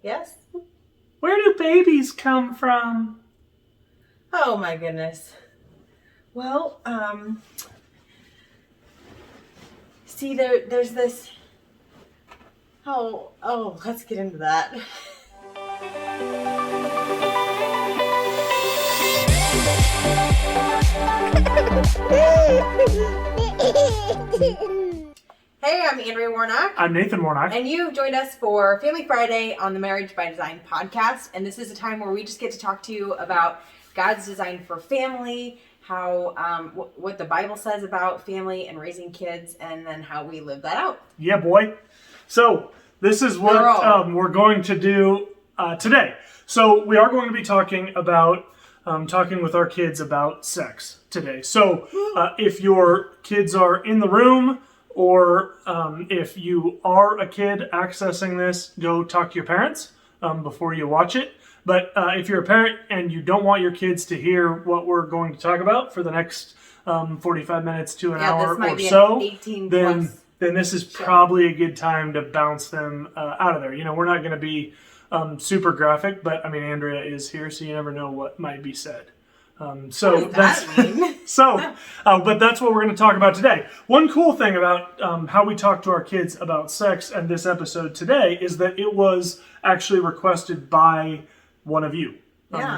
Yes? Where do babies come from? Oh my goodness. Well, see, there's this. Let's get into that. Hey, I'm Andrea Warnock. I'm Nathan Warnock. And you joined us for Family Friday on the Marriage by Design podcast. And this is a time where we just get to talk to you about God's design for family, how what the Bible says about family and raising kids, and then how we live that out. Yeah, boy. So this is what we're going to do today. So we are going to be talking about talking with our kids about sex today. So if your kids are in the room, or if you are a kid accessing this, go talk to your parents before you watch it. But if you're a parent and you don't want your kids to hear what we're going to talk about for the next 45 minutes to an hour or so, then this is probably a good time to bounce them out of there. You know, we're not going to be super graphic, but I mean, Andrea is here, so you never know what might be said. But that's what we're going to talk about today. One cool thing about how we talk to our kids about sex and this episode today is that it was actually requested by one of you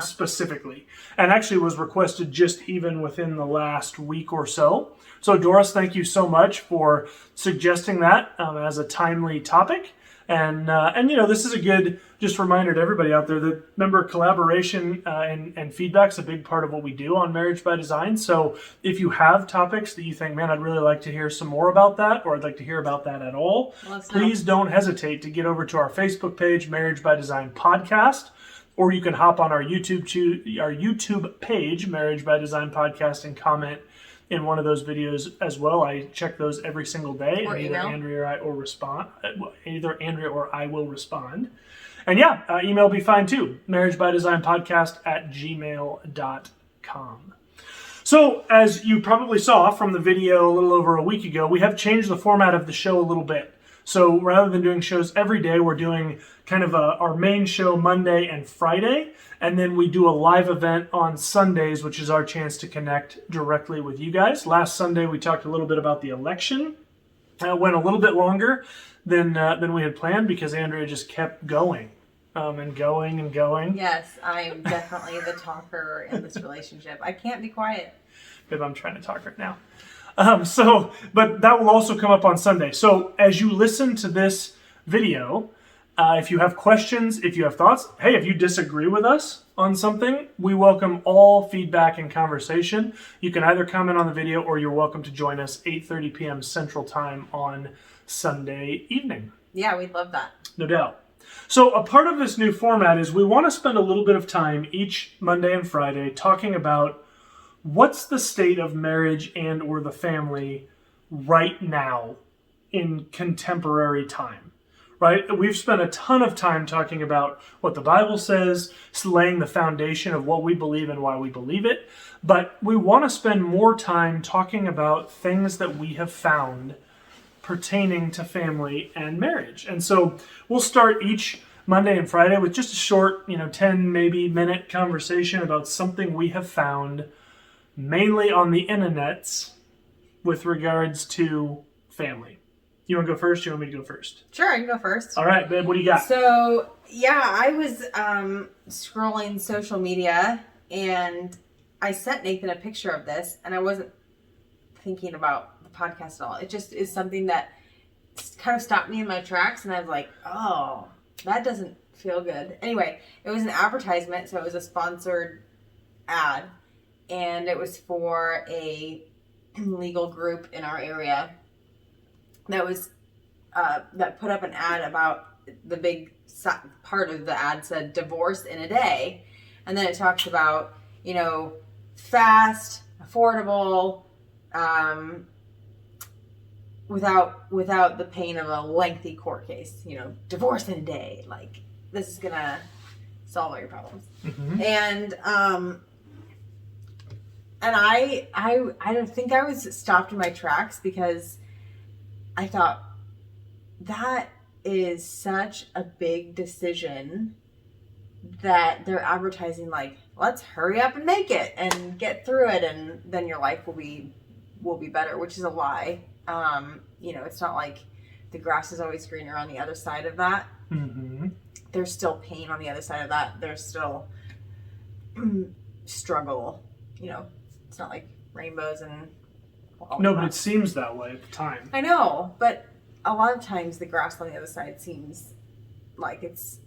specifically, and actually was requested just even within the last week or so. So Doris, thank you so much for suggesting that as a timely topic. And you know, this is a good just reminder to everybody out there that, remember, collaboration and feedback's a big part of what we do on Marriage by Design. So if you have topics that you think, man, I'd really like to hear some more about that, or I'd like to hear about that at all, please don't hesitate to get over to our Facebook page, Marriage by Design Podcast, or you can hop on our YouTube page, Marriage by Design Podcast, and comment in one of those videos as well. I check those every single day, and either Andrea or I will respond. And email will be fine too. marriagebydesignpodcast@gmail.com. So, as you probably saw from the video a little over a week ago, we have changed the format of the show a little bit. So rather than doing shows every day, we're doing kind of our main show Monday and Friday, and then we do a live event on Sundays, which is our chance to connect directly with you guys. Last Sunday, we talked a little bit about the election. It went a little bit longer than we had planned because Andrea just kept going and going and going. Yes, I am definitely the talker in this relationship. I can't be quiet. Babe, I'm trying to talk right now. But that will also come up on Sunday. So as you listen to this video, if you have questions, if you have thoughts, hey, if you disagree with us on something, we welcome all feedback and conversation. You can either comment on the video, or you're welcome to join us 8:30 p.m. Central Time on Sunday evening. Yeah, we'd love that. No doubt. So a part of this new format is we want to spend a little bit of time each Monday and Friday talking about what's the state of marriage and or the family right now in contemporary time, right? We've spent a ton of time talking about what the Bible says, laying the foundation of what we believe and why we believe it. But we want to spend more time talking about things that we have found pertaining to family and marriage. And so we'll start each Monday and Friday with just a short, 10 maybe minute conversation about something we have found mainly on the internets with regards to family. You want to go first? You want me to go first? Sure, I can go first. All right, babe, what do you got? So, I was scrolling social media, and I sent Nathan a picture of this, and I wasn't thinking about the podcast at all. It just is something that kind of stopped me in my tracks, and I was like, oh, that doesn't feel good. Anyway, it was an advertisement, so it was a sponsored ad. And it was for a legal group in our area that was that put up an ad about the big part of the ad said divorce in a day, and then it talks about fast, affordable, without the pain of a lengthy court case. Divorce in a day. Like, this is gonna solve all your problems. Mm-hmm. And I don't think I was stopped in my tracks because I thought that is such a big decision that they're advertising like, let's hurry up and make it and get through it, and then your life will be better, which is a lie. It's not like the grass is always greener on the other side of that. Mm-hmm. There's still pain on the other side of that. There's still struggle. It's not like rainbows and no, but it seems that way at the time. I know, but a lot of times the grass on the other side seems like it's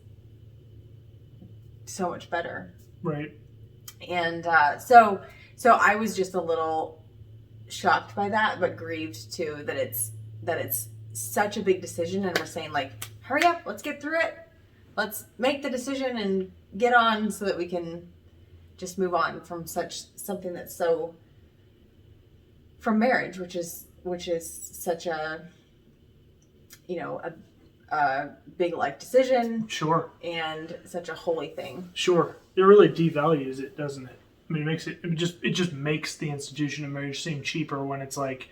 so much better. Right. And so I was just a little shocked by that, but grieved too that it's such a big decision, and we're saying like, hurry up, let's get through it. Let's make the decision and get on so that we can just move on from something that's so, from marriage, which is such a big life decision. Sure. And such a holy thing. Sure. It really devalues it, doesn't it? I mean, it just makes the institution of marriage seem cheaper when it's like,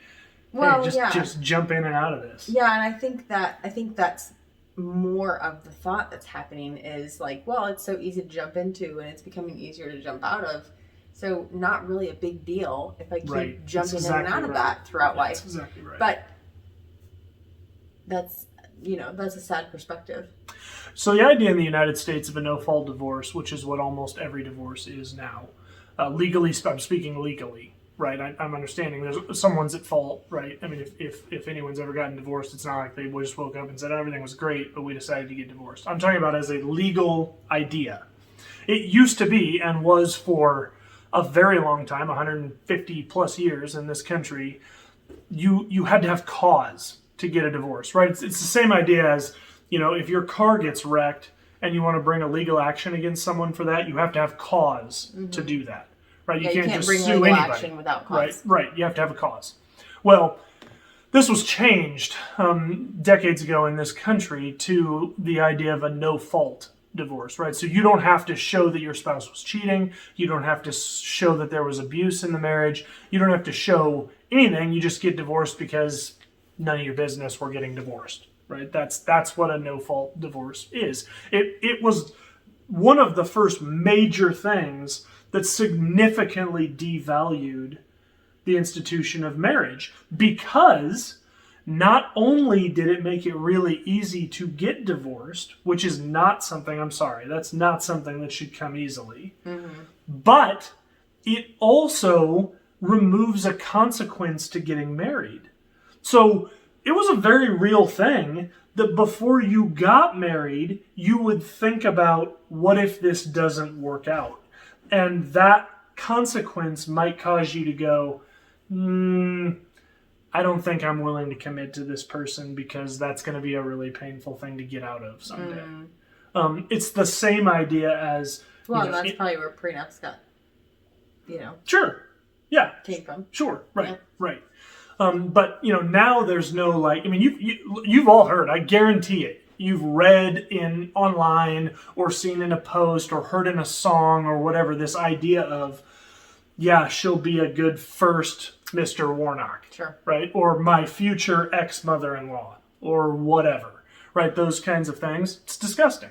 well, hey, just jump in and out of this. Yeah, and I think that's more of the thought that's happening is like, well, it's so easy to jump into and it's becoming easier to jump out of. So not really a big deal if I keep jumping in and out of that throughout life. That's exactly right. But that's a sad perspective. So the idea in the United States of a no-fault divorce, which is what almost every divorce is now, legally, I'm speaking legally, right? I'm understanding there's someone's at fault, right? I mean, if anyone's ever gotten divorced, it's not like they just woke up and said everything was great, but we decided to get divorced. I'm talking about as a legal idea. It used to be and was for a very long time, 150 plus years in this country, you had to have cause to get a divorce, right? It's the same idea as, if your car gets wrecked and you want to bring a legal action against someone for that, you have to have cause to do that, right? You can't just bring sue legal anybody. Action without cause. Right. You have to have a cause. Well, this was changed decades ago in this country to the idea of a no-fault divorce, right? So you don't have to show that your spouse was cheating. You don't have to show that there was abuse in the marriage. You don't have to show anything. You just get divorced because none of your business, we're getting divorced, right? That's what a no-fault divorce is. It was one of the first major things that significantly devalued the institution of marriage, because not only did it make it really easy to get divorced, which is not something, that's not something that should come easily, but it also removes a consequence to getting married. So it was a very real thing that before you got married, you would think about, what if this doesn't work out? And that consequence might cause you to go, I don't think I'm willing to commit to this person because that's going to be a really painful thing to get out of someday. It's the same idea as... Well, that's probably where prenups got, Sure. Yeah. came from. Sure. Right. Yeah. Right. But, now there's no you've all heard, I guarantee it. You've read online or seen in a post or heard in a song or whatever, this idea of, she'll be a good first Mr. Warnock. Sure. Right? Or my future ex-mother-in-law or whatever. Right? Those kinds of things. It's disgusting.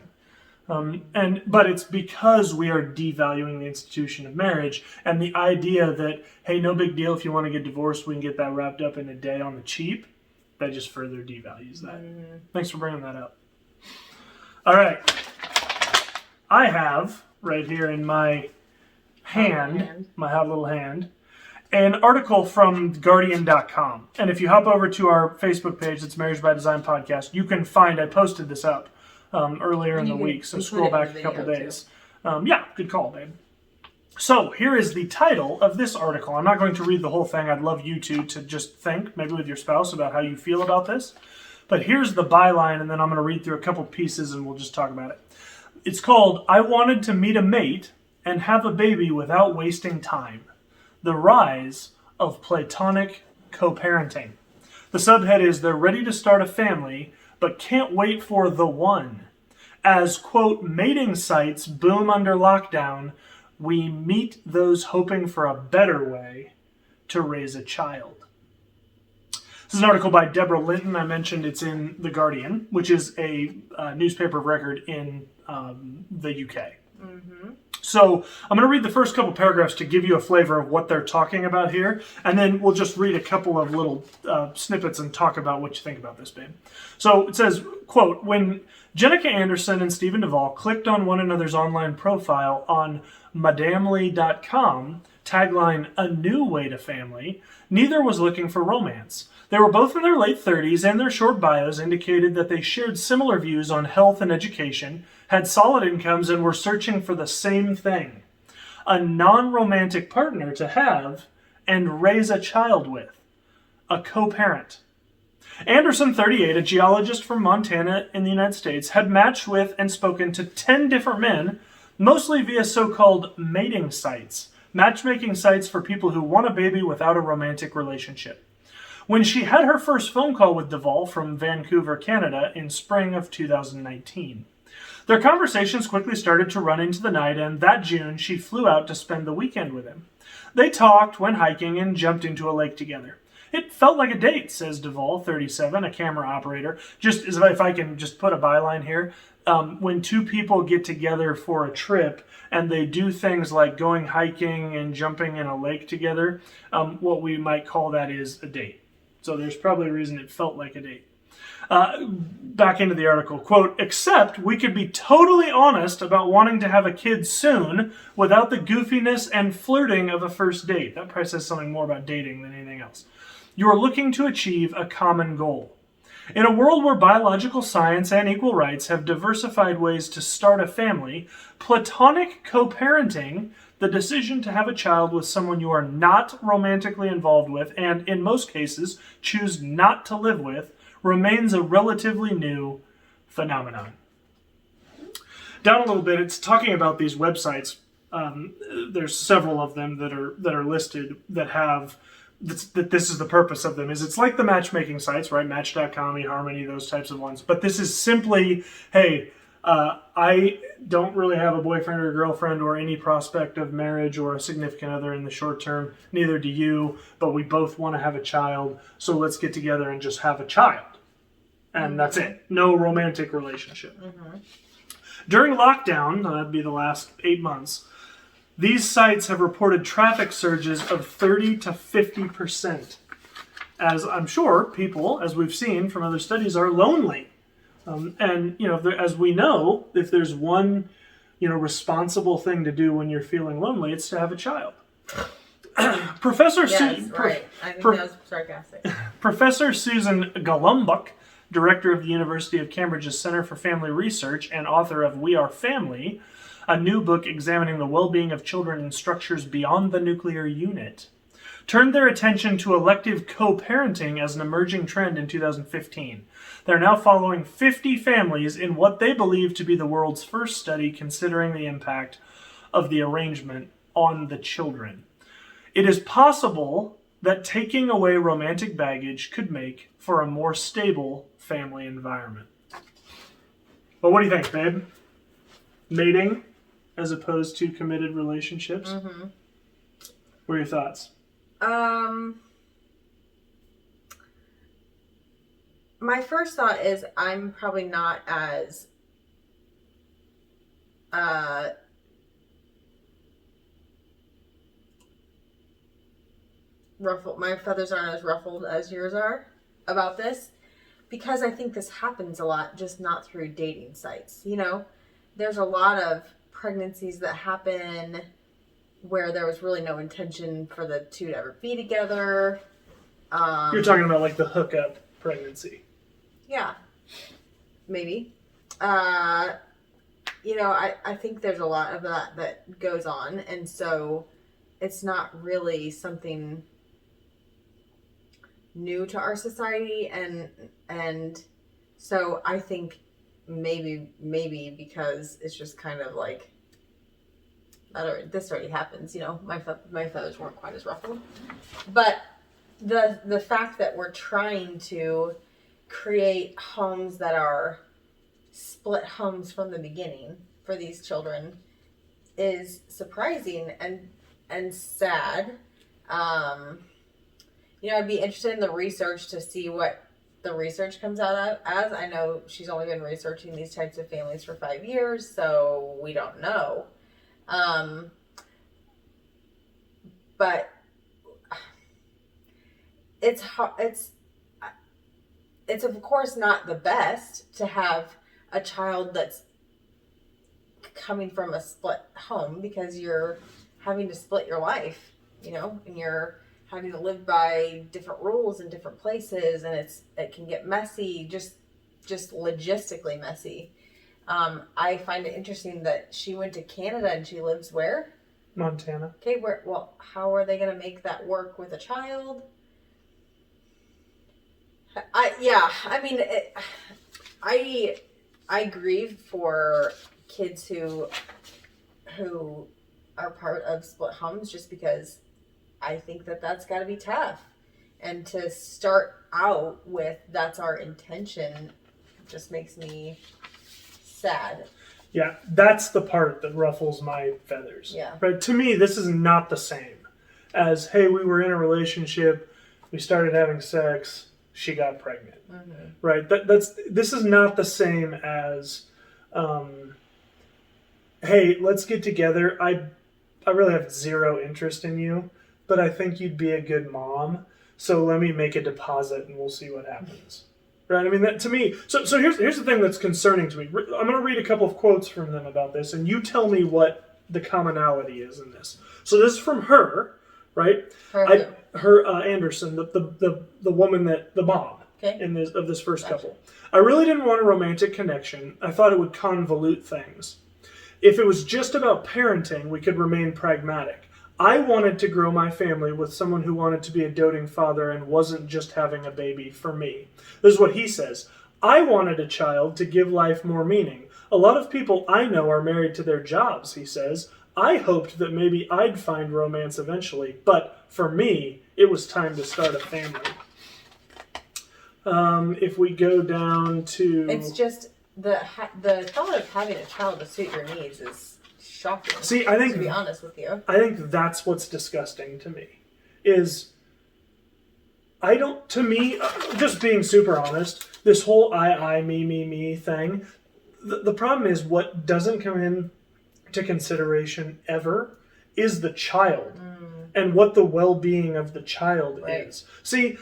But it's because we are devaluing the institution of marriage, and the idea that, hey, no big deal if you want to get divorced, we can get that wrapped up in a day on the cheap, that just further devalues that. Thanks for bringing that up. All right. I have, right here in my hand, my hot little hand, an article from Guardian.com. And if you hop over to our Facebook page, it's Marriage by Design Podcast, you can find, I posted this up earlier in the week, so scroll back a couple days. Good call, babe. So here is the title of this article. I'm not going to read the whole thing. I'd love you to just think, maybe with your spouse, about how you feel about this. But here's the byline, and then I'm going to read through a couple pieces and we'll just talk about it. It's called, I Wanted to Meet a Mate and Have a Baby Without Wasting Time. The Rise of Platonic Co-Parenting. The subhead is, they're ready to start a family, but can't wait for the one. As, quote, mating sites boom under lockdown, we meet those hoping for a better way to raise a child. This is an article by Deborah Linton. I mentioned it's in The Guardian, which is a newspaper of record in the UK. Mm-hmm. So I'm going to read the first couple paragraphs to give you a flavor of what they're talking about here, and then we'll just read a couple of little snippets and talk about what you think about this, babe. So it says, quote, when Jenica Anderson and Stephen Duvall clicked on one another's online profile on madamely.com, tagline, a new way to family, neither was looking for romance. They were both in their late 30s, and their short bios indicated that they shared similar views on health and education, had solid incomes, and were searching for the same thing: a non-romantic partner to have and raise a child with, a co-parent. Anderson, 38, a geologist from Montana in the United States, had matched with and spoken to 10 different men, mostly via so-called mating sites, matchmaking sites for people who want a baby without a romantic relationship. When she had her first phone call with Duvall from Vancouver, Canada, in spring of 2019. Their conversations quickly started to run into the night, and that June she flew out to spend the weekend with him. They talked, went hiking, and jumped into a lake together. It felt like a date, says Duvall, 37, a camera operator. Just as if I can just put a byline here, when two people get together for a trip and they do things like going hiking and jumping in a lake together, what we might call that is a date. So there's probably a reason it felt like a date. Back into the article, quote, except we could be totally honest about wanting to have a kid soon without the goofiness and flirting of a first date. That probably says something more about dating than anything else. You are looking to achieve a common goal. In a world where biological science and equal rights have diversified ways to start a family, platonic co-parenting, the decision to have a child with someone you are not romantically involved with and, in most cases, choose not to live with, remains a relatively new phenomenon. Down a little bit, it's talking about these websites. There's several of them that are listed that have that this is the purpose of them. Is it's like the matchmaking sites, right? Match.com, eHarmony, those types of ones. But this is simply, hey, I don't really have a boyfriend or girlfriend or any prospect of marriage or a significant other in the short term. Neither do you, but we both want to have a child, so let's get together and just have a child. And that's it. No romantic relationship. Mm-hmm. During lockdown, that'd be the last 8 months, these sites have reported traffic surges of 30 to 50%. As I'm sure people, as we've seen from other studies, are lonely. And, as we know, if there's one, responsible thing to do when you're feeling lonely, it's to have a child. Professor right. I think that was sarcastic. Professor Susan Golumbuk, director of the University of Cambridge's Center for Family Research and author of We Are Family, a new book examining the well-being of children in structures beyond the nuclear unit, turned their attention to elective co-parenting as an emerging trend in 2015. They're now following 50 families in what they believe to be the world's first study considering the impact of the arrangement on the children. It is possible that taking away romantic baggage could make for a more stable family environment. But what do you think, babe? Mating as opposed to committed relationships? Mm-hmm. What are your thoughts? My first thought is I'm probably not as ruffled. My feathers aren't as ruffled as yours are about this, because I think this happens a lot, just not through dating sites. There's a lot of pregnancies that happen where there was really no intention for the two to ever be together. You're talking about like the hookup pregnancy. Yeah, maybe. I think there's a lot of that goes on, and so it's not really something new to our society, and so I think maybe because it's just kind of like this already happens. My feathers weren't quite as ruffled, but the fact that we're trying to create homes that are split homes from the beginning for these children is surprising and sad. I'd be interested in the research to see what the research comes out of as. I know she's only been researching these types of families for 5 years, so we don't know. But it's of course not the best to have a child that's coming from a split home, because you're having to split your life, and you're having to live by different rules in different places, and it can get messy, just logistically messy. I find it interesting that she went to Canada and she lives where? Montana. Okay, how are they going to make that work with a child? I grieve for kids who are part of split homes, just because I think that's got to be tough. And to start out with that's our intention just makes me sad. Yeah, that's the part that ruffles my feathers. Yeah. Right? To me, this is not the same as, hey, we were in a relationship, we started having sex, she got pregnant. Mm-hmm. Right? This is not the same as, hey, let's get together. I really have zero interest in you, but I think you'd be a good mom, so let me make a deposit and we'll see what happens. Right? I mean, that to me. So here's the thing that's concerning to me. I'm going to read a couple of quotes from them about this, and you tell me what the commonality is in this. So this is from her, right? Her Anderson, the woman the mom of this first couple. I really didn't want a romantic connection. I thought it would convolute things. If it was just about parenting, we could remain pragmatic. I wanted to grow my family with someone who wanted to be a doting father and wasn't just having a baby for me. This is what he says. I wanted a child to give life more meaning. A lot of people I know are married to their jobs, he says. I hoped that maybe I'd find romance eventually, but for me, it was time to start a family. If we go down to... It's just the thought of having a child to suit your needs is shocking. See, I think, to be honest with you, I think that's what's disgusting to me. Is to me, just being super honest, this whole I, me thing, the problem is what doesn't come in to consideration ever is the child and what the well-being of the child is. See,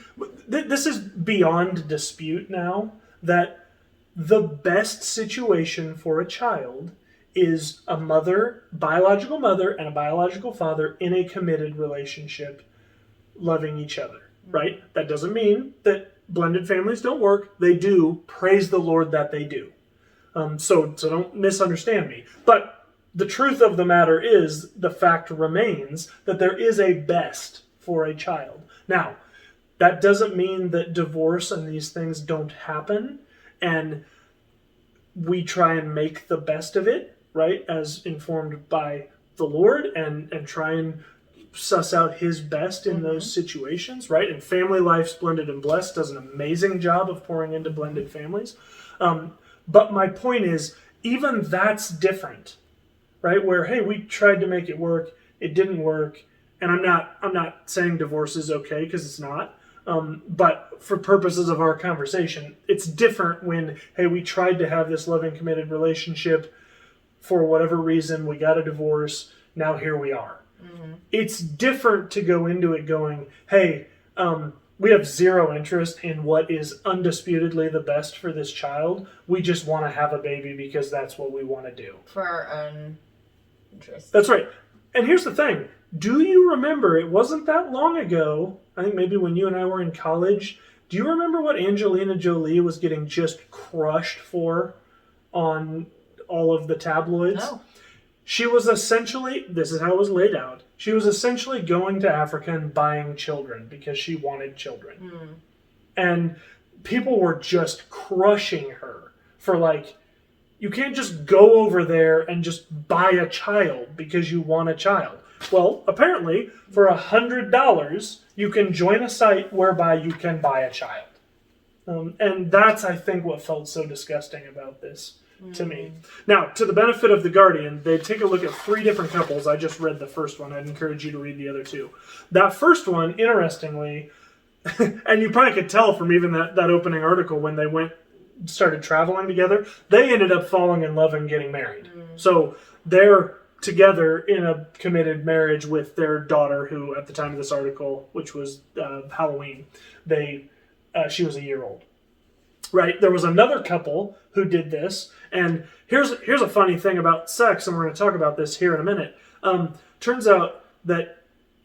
this is beyond dispute now that the best situation for a child is a biological mother and a biological father in a committed relationship loving each other, right? That doesn't mean that blended families don't work. They do. Praise the Lord that they do. So don't misunderstand me. But the truth of the matter is, the fact remains that there is a best for a child. Now, that doesn't mean that divorce and these things don't happen, and we try and make the best of it, right, as informed by the Lord, and try and suss out his best in those situations, right? And Family Life's Blended and Blessed does an amazing job of pouring into blended families. But my point is, even that's different, right? Where, hey, we tried to make it work, it didn't work, and I'm not saying divorce is okay, because it's not. But for purposes of our conversation, it's different when, hey, we tried to have this loving, committed relationship. For whatever reason, we got a divorce. Now here we are. Mm-hmm. It's different to go into it going, hey, we have zero interest in what is undisputedly the best for this child. We just want to have a baby because that's what we want to do. For our own interest. That's right. And here's the thing. Do you remember, it wasn't that long ago, I think maybe when you and I were in college, do you remember what Angelina Jolie was getting just crushed for on all of the tabloids? No. She was essentially, this is how it was laid out, she was essentially going to Africa and buying children because she wanted children. And people were just crushing her for you can't just go over there and just buy a child because you want a child. Well, apparently, for $100, you can join a site whereby you can buy a child. And that's, I think, what felt so disgusting about this to me. Now, to the benefit of the Guardian, they take a look at 3 different couples. I just read the first one. I'd encourage you to read the other 2. That first one, interestingly, And you probably could tell from even that opening article when they started traveling together, they ended up falling in love and getting married. So they're together in a committed marriage with their daughter, who at the time of this article, which was Halloween, she was a year old. Right? There was another couple who did this, and here's a funny thing about sex, and we're going to talk about this here in a minute. Turns out that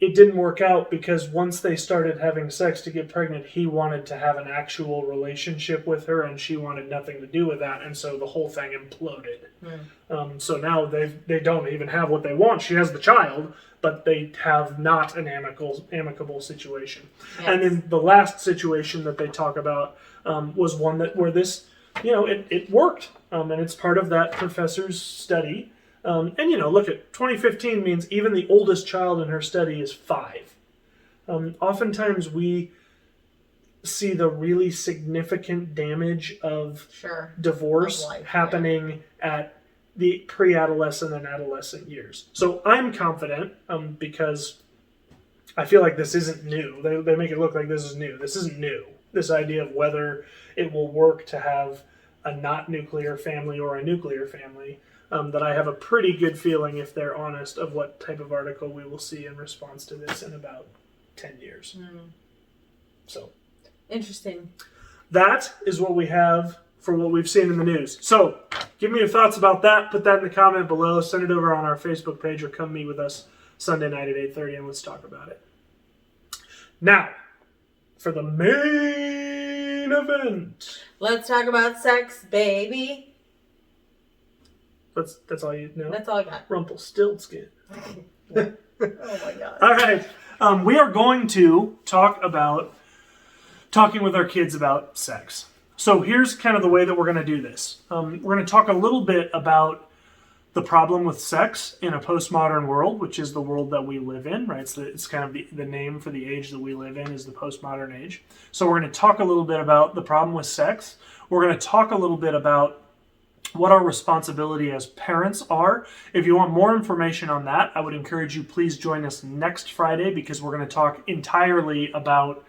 it didn't work out because once they started having sex to get pregnant, he wanted to have an actual relationship with her, and she wanted nothing to do with that, and so the whole thing imploded. So now they don't even have what they want. She has the child, but they have not an amicable situation. Yes. And then the last situation that they talk about was one where this, it worked, and it's part of that professor's study. And look at 2015 means even the oldest child in her study is 5. Oftentimes we see the really significant damage of divorce happening at the pre-adolescent and adolescent years. So I'm confident because I feel like this isn't new. They make it look like this is new. This isn't new. This idea of whether it will work to have a not nuclear family or a nuclear family. That I have a pretty good feeling, if they're honest, of what type of article we will see in response to this in about 10 years. So, interesting. That is what we have for what we've seen in the news. So, give me your thoughts about that. Put that in the comment below. Send it over on our Facebook page, or come meet with us Sunday night at 8:30 and let's talk about it. Now, for the main event. Let's talk about sex, baby. That's all you know? That's all I got. Rumpelstiltskin. Oh my God. All right. We are going to talk about talking with our kids about sex. So here's kind of the way that we're going to do this. We're going to talk a little bit about the problem with sex in a postmodern world, which is the world that we live in, right? So it's kind of the name for the age that we live in is the postmodern age. So we're going to talk a little bit about the problem with sex. We're going to talk a little bit about what our responsibility as parents are. If you want more information on that, I would encourage you, please join us next Friday, because we're going to talk entirely about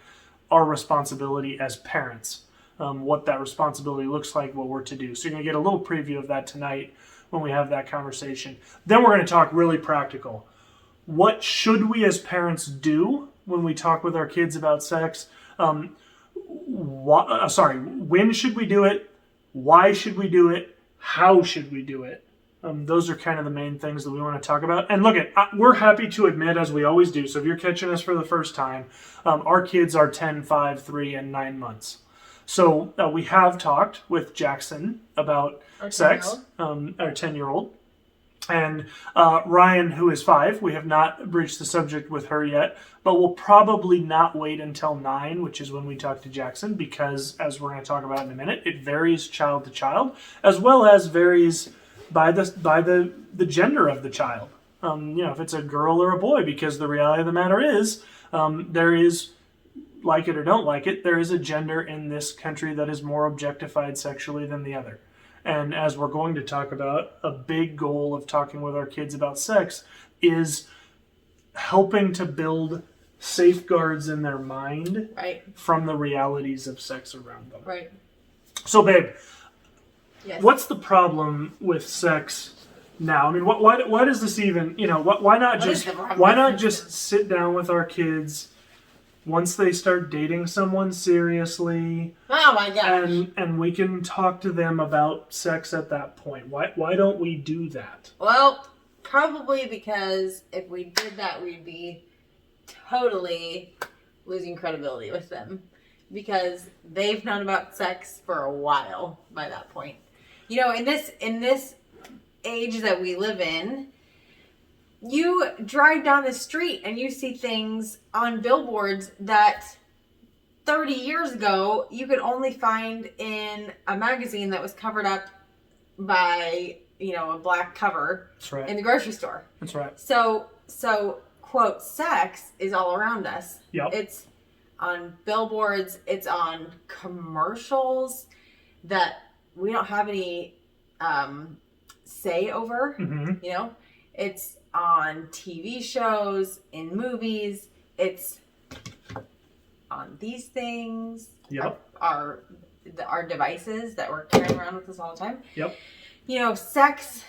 our responsibility as parents, what that responsibility looks like, what we're to do. So you're going to get a little preview of that tonight when we have that conversation. Then we're going to talk really practical. What should we as parents do when we talk with our kids about sex? When should we do it? Why should we do it? How should we do it? Those are kind of the main things that we want to talk about. And look, we're happy to admit, as we always do, so if you're catching us for the first time, our kids are 10, 5, 3, and 9 months. So we have talked with Jackson about sex, our 10-year-old. And Ryan, who is 5, we have not breached the subject with her yet, but we'll probably not wait until 9, which is when we talk to Jackson, because, as we're going to talk about in a minute, it varies child to child, as well as varies by the gender of the child. If it's a girl or a boy, because the reality of the matter is, there is, like it or don't like it, there is a gender in this country that is more objectified sexually than the other. And as we're going to talk about, a big goal of talking with our kids about sex is helping to build safeguards in their mind from the realities of sex around them. Right. So, babe, yes. What's the problem with sex now? I mean, why does this even, why not just sit down with our kids once they start dating someone seriously? Oh my gosh. And we can talk to them about sex at that point. Why don't we do that? Well, probably because if we did that, we'd be totally losing credibility with them, because they've known about sex for a while by that point. In this age that we live in, you drive down the street and you see things on billboards that 30 years ago you could only find in a magazine that was covered up by, a black cover. That's right. In the grocery store. That's right. So quote, sex is all around us. Yep. It's on billboards, it's on commercials that we don't have any say over. Mm-hmm. It's on TV shows, in movies. It's on these things, Yep. our devices that we're carrying around with us all the time. Yep. You know, sex,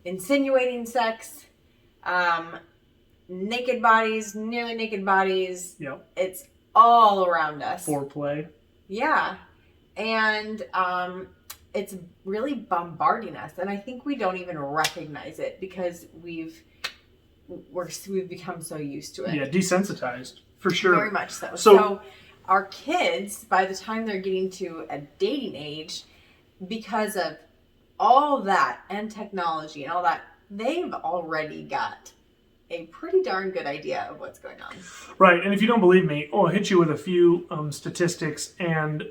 insinuating sex, naked bodies, nearly naked bodies. Yep. It's all around us. Foreplay. Yeah. And it's really bombarding us. And I think we don't even recognize it because we've become so used to it. Yeah, desensitized. For sure. Very much so. So our kids, by the time they're getting to a dating age, because of all that and technology and all that, they've already got a pretty darn good idea of what's going on. Right, and if you don't believe me, I'll hit you with a few statistics and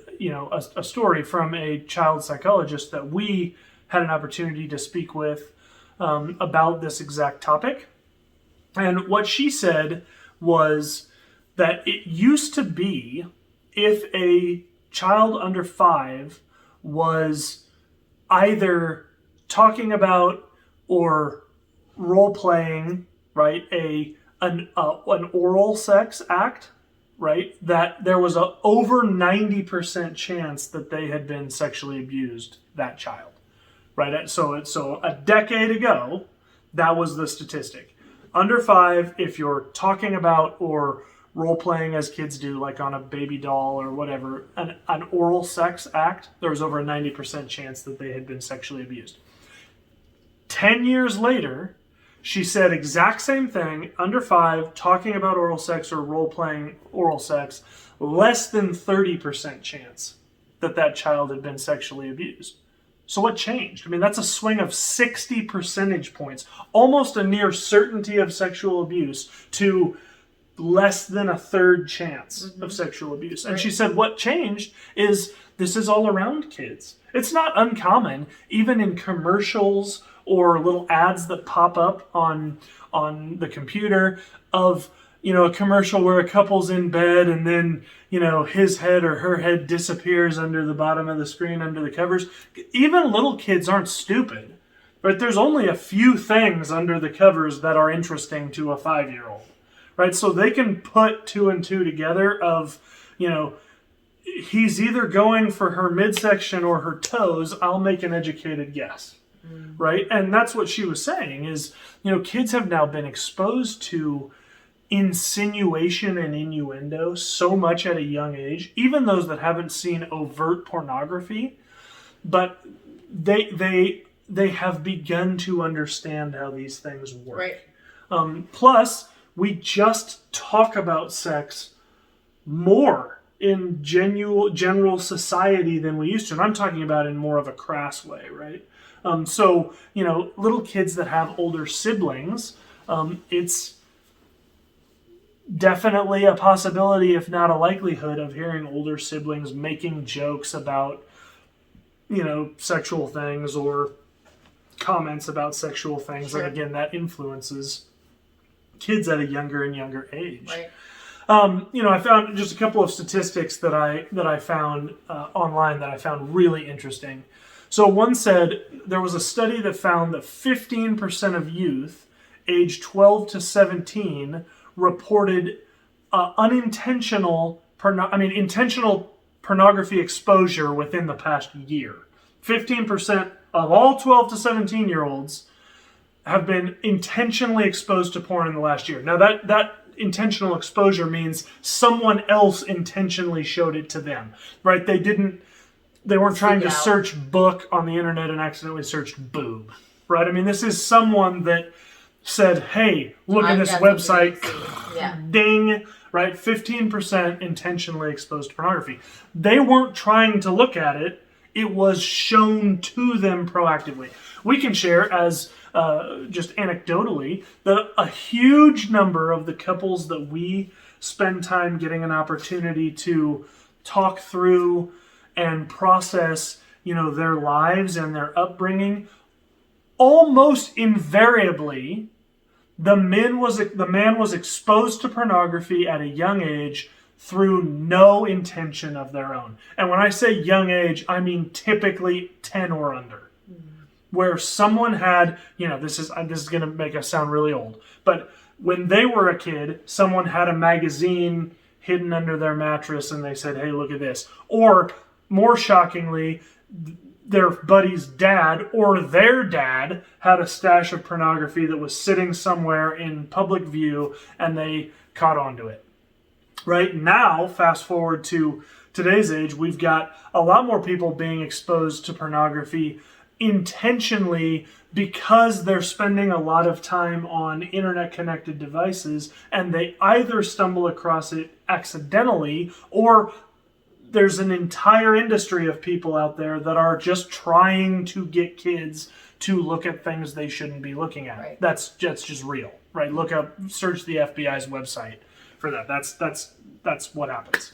a story from a child psychologist that we had an opportunity to speak with about this exact topic. And what she said was that it used to be if a child under 5 was either talking about or role-playing, right, an oral sex act, right, that there was a over 90% chance that they had been sexually abused, that child, right? So a decade ago, that was the statistic. Under 5, if you're talking about or role-playing as kids do, like on a baby doll or whatever, an oral sex act, there was over a 90% chance that they had been sexually abused. 10 years later, she said exact same thing, under 5, talking about oral sex or role-playing oral sex, less than 30% chance that child had been sexually abused. So what changed? I mean, that's a swing of 60 percentage points, almost a near certainty of sexual abuse to less than a third chance of sexual abuse. And she said what changed is this is all around kids. It's not uncommon, even in commercials or little ads that pop up on the computer of, a commercial where a couple's in bed and then, his head or her head disappears under the bottom of the screen, under the covers. Even little kids aren't stupid, right? There's only a few things under the covers that are interesting to a 5-year-old, right? So they can put 2 and 2 together of, he's either going for her midsection or her toes. I'll make an educated guess. Right? And that's what she was saying is, kids have now been exposed to insinuation and innuendo so much at a young age, even those that haven't seen overt pornography, but they have begun to understand how these things work. Right. Plus, we just talk about sex more in general society than we used to. And I'm talking about in more of a crass way, right? So, little kids that have older siblings, it's definitely a possibility, if not a likelihood, of hearing older siblings making jokes about, sexual things or comments about sexual things. Sure. And again, that influences kids at a younger and younger age. Right. I found just a couple of statistics that I found online that I found really interesting. So one said there was a study that found that 15% of youth aged 12 to 17 reported intentional pornography exposure within the past year. 15% of all 12 to 17-year-olds have been intentionally exposed to porn in the last year. Now that intentional exposure means someone else intentionally showed it to them, right? They weren't trying to search book on the internet and accidentally searched boob, right? I mean, this is someone that said, hey, look at this website, ding, right? 15% intentionally exposed to pornography. They weren't trying to look at it. It was shown to them proactively. We can share as just anecdotally that a huge number of the couples that we spend time getting an opportunity to talk through and process, their lives and their upbringing, almost invariably, the man was exposed to pornography at a young age through no intention of their own. And when I say young age, I mean typically 10 or under. Where someone had, this is going to make us sound really old, but when they were a kid, someone had a magazine hidden under their mattress and they said, hey, look at this. Or, more shockingly, their buddy's dad or their dad had a stash of pornography that was sitting somewhere in public view and they caught onto it. Right now, fast forward to today's age, we've got a lot more people being exposed to pornography intentionally because they're spending a lot of time on internet-connected devices and they either stumble across it accidentally or there's an entire industry of people out there that are just trying to get kids to look at things they shouldn't be looking at. Right. That's just real, right? Search the FBI's website for that. That's what happens.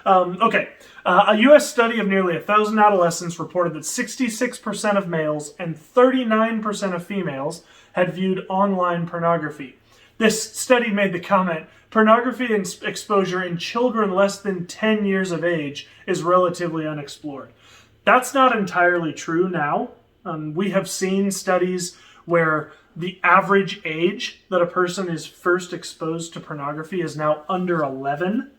A U.S. study of nearly 1,000 adolescents reported that 66% of males and 39% of females had viewed online pornography. This study made the comment, pornography exposure in children less than 10 years of age is relatively unexplored. That's not entirely true now. We have seen studies where the average age that a person is first exposed to pornography is now under 11.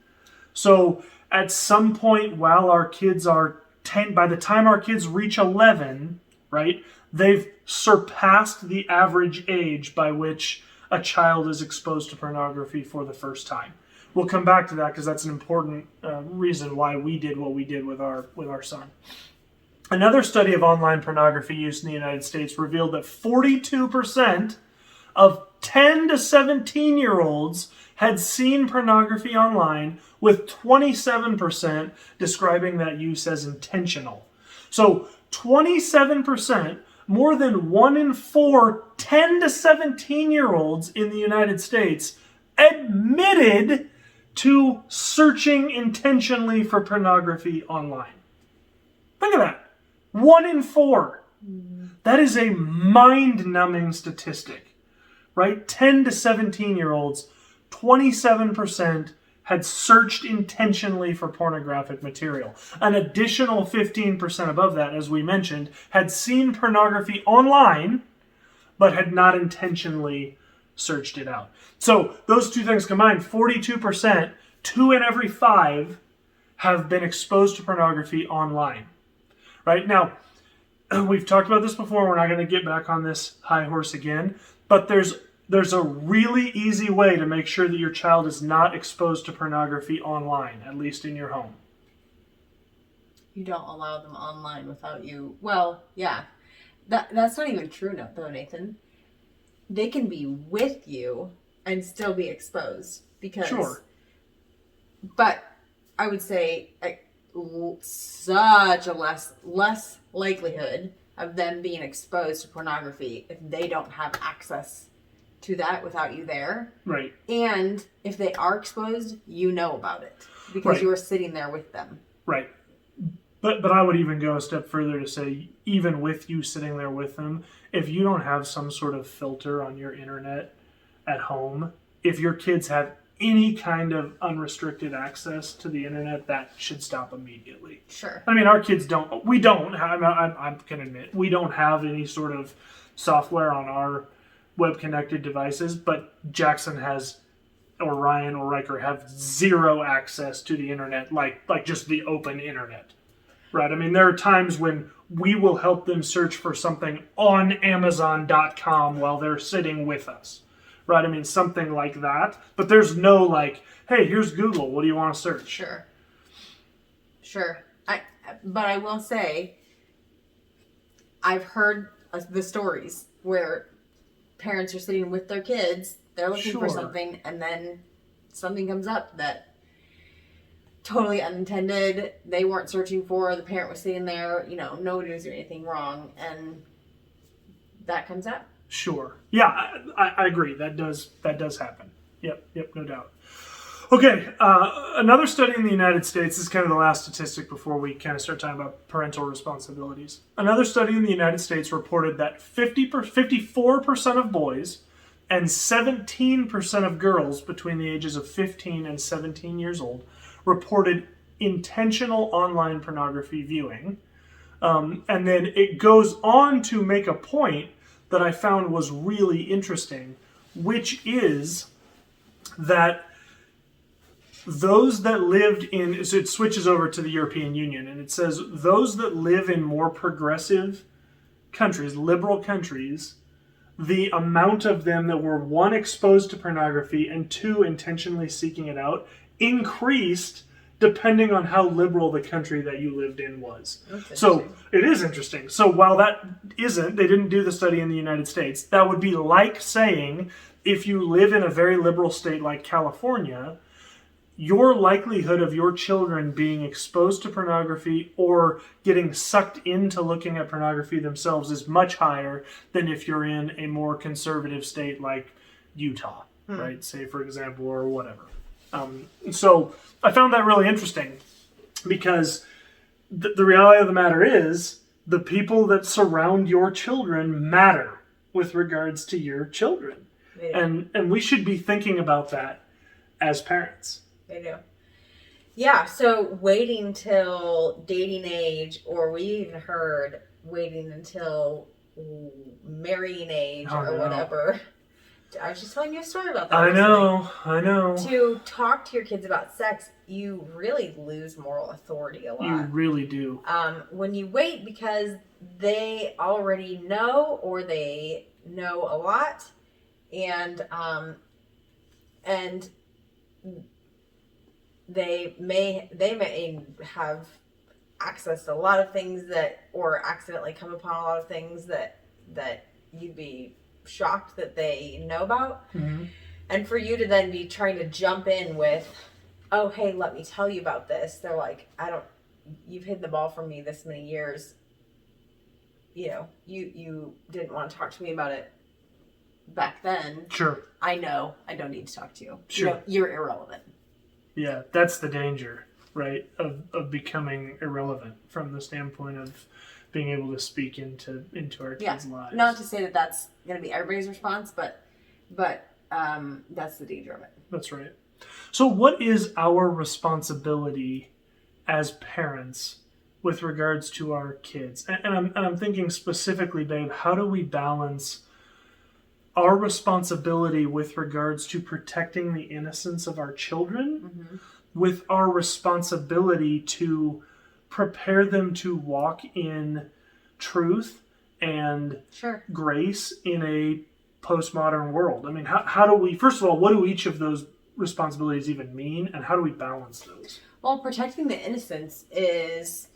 So at some point while our kids are 10, by the time our kids reach 11, right, they've surpassed the average age by which a child is exposed to pornography for the first time. We'll come back to that because that's an important reason why we did what we did with our son. Another study of online pornography use in the United States revealed that 42% of 10 to 17-year-olds had seen pornography online, with 27% describing that use as intentional. So 27%, more than 1 in 4 10 to 17-year-olds in the United States admitted to searching intentionally for pornography online. Think of that. 1 in 4. That is a mind-numbing statistic, right? 10 to 17-year-olds, 27% had searched intentionally for pornographic material. An additional 15% above that, as we mentioned, had seen pornography online, but had not intentionally searched it out. So those two things combined, 42%, 2 in every 5 have been exposed to pornography online. Right? Now, we've talked about this before. We're not going to get back on this high horse again, but there's a really easy way to make sure that your child is not exposed to pornography online, at least in your home. You don't allow them online without you. Well, yeah. That's not even true, though, Nathan. They can be with you and still be exposed. Because, sure. But I would say such a less likelihood of them being exposed to pornography if they don't have access to that without you there. Right. And if they are exposed, you know about it because you were sitting there with them. Right. But I would even go a step further to say, even with you sitting there with them, if you don't have some sort of filter on your internet at home, if your kids have any kind of unrestricted access to the internet, that should stop immediately. Sure. I mean, our kids don't. We don't. I can admit, we don't have any sort of software on our web-connected devices, but Jackson has, or Ryan or Riker have zero access to the internet, like just the open internet. Right? I mean, there are times when we will help them search for something on Amazon.com while they're sitting with us. Right? I mean, something like that. But there's no hey, here's Google. What do you want to search? Sure. But I will say, I've heard the stories where parents are sitting with their kids, they're looking for something, and then something comes up that totally unintended, they weren't searching for, the parent was sitting there, nobody was doing anything wrong, and that comes up. Sure. Yeah, I agree. That does happen. Yep, no doubt. Okay, another study in the United States, this is kind of the last statistic before we kind of start talking about parental responsibilities. Another study in the United States reported that 54% of boys and 17% of girls between the ages of 15 and 17 years old reported intentional online pornography viewing. And then it goes on to make a point that I found was really interesting, which is that those that lived in, so it switches over to the European Union, and it says those that live in more progressive countries, liberal countries, the amount of them that were, one, exposed to pornography, and two, intentionally seeking it out, increased depending on how liberal the country that you lived in was. So it is interesting. So while they didn't do the study in the United States, that would be like saying if you live in a very liberal state like California, your likelihood of your children being exposed to pornography or getting sucked into looking at pornography themselves is much higher than if you're in a more conservative state like Utah, right? Say, for example, or whatever. So I found that really interesting because the reality of the matter is the people that surround your children matter with regards to your children. And we should be thinking about that as parents. They do. Yeah, so waiting till dating age, or we even heard waiting until marrying age or whatever. I was just telling you a story about that. I know. To talk to your kids about sex, you really lose moral authority a lot. You really do. When you wait because they already know or they know a lot, and they may have access to a lot of things or accidentally come upon a lot of things that you'd be shocked that they know about. Mm-hmm. And for you to then be trying to jump in with, oh, hey, let me tell you about this. They're like, you've hidden the ball from me this many years. You know, you didn't want to talk to me about it back then. Sure. I know. I don't need to talk to you. Sure. You know, you're irrelevant. Yeah, that's the danger, right? Of becoming irrelevant from the standpoint of being able to speak into our kids' lives. Not to say that that's going to be everybody's response, but that's the danger of it. That's right. So what is our responsibility as parents with regards to our kids? And I'm thinking specifically, babe, how do we balance our responsibility with regards to protecting the innocence of our children with our responsibility to prepare them to walk in truth and grace in a postmodern world? I mean, how do we, first of all, what do each of those responsibilities even mean, and how do we balance those? Well, protecting the innocence is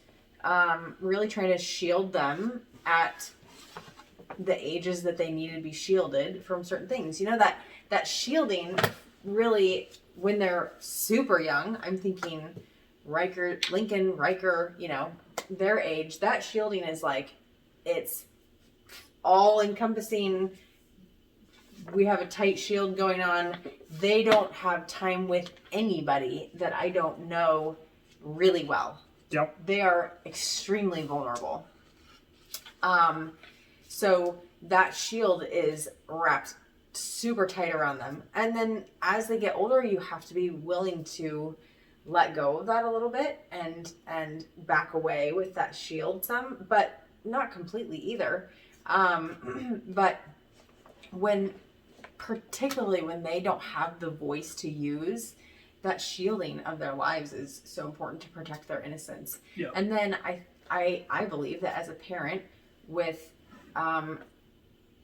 really trying to shield them at the ages that they need to be shielded from certain things. You know, that shielding really, when they're super young, I'm thinking Lincoln, Riker, you know, their age, that shielding is like, it's all encompassing. We have a tight shield going on. They don't have time with anybody that I don't know really well. Yep. They are extremely vulnerable. So that shield is wrapped super tight around them. And then as they get older, you have to be willing to let go of that a little bit and back away with that shield some, but not completely either. But particularly when they don't have the voice to use, that shielding of their lives is so important to protect their innocence. Yeah. And then I believe that as a parent, with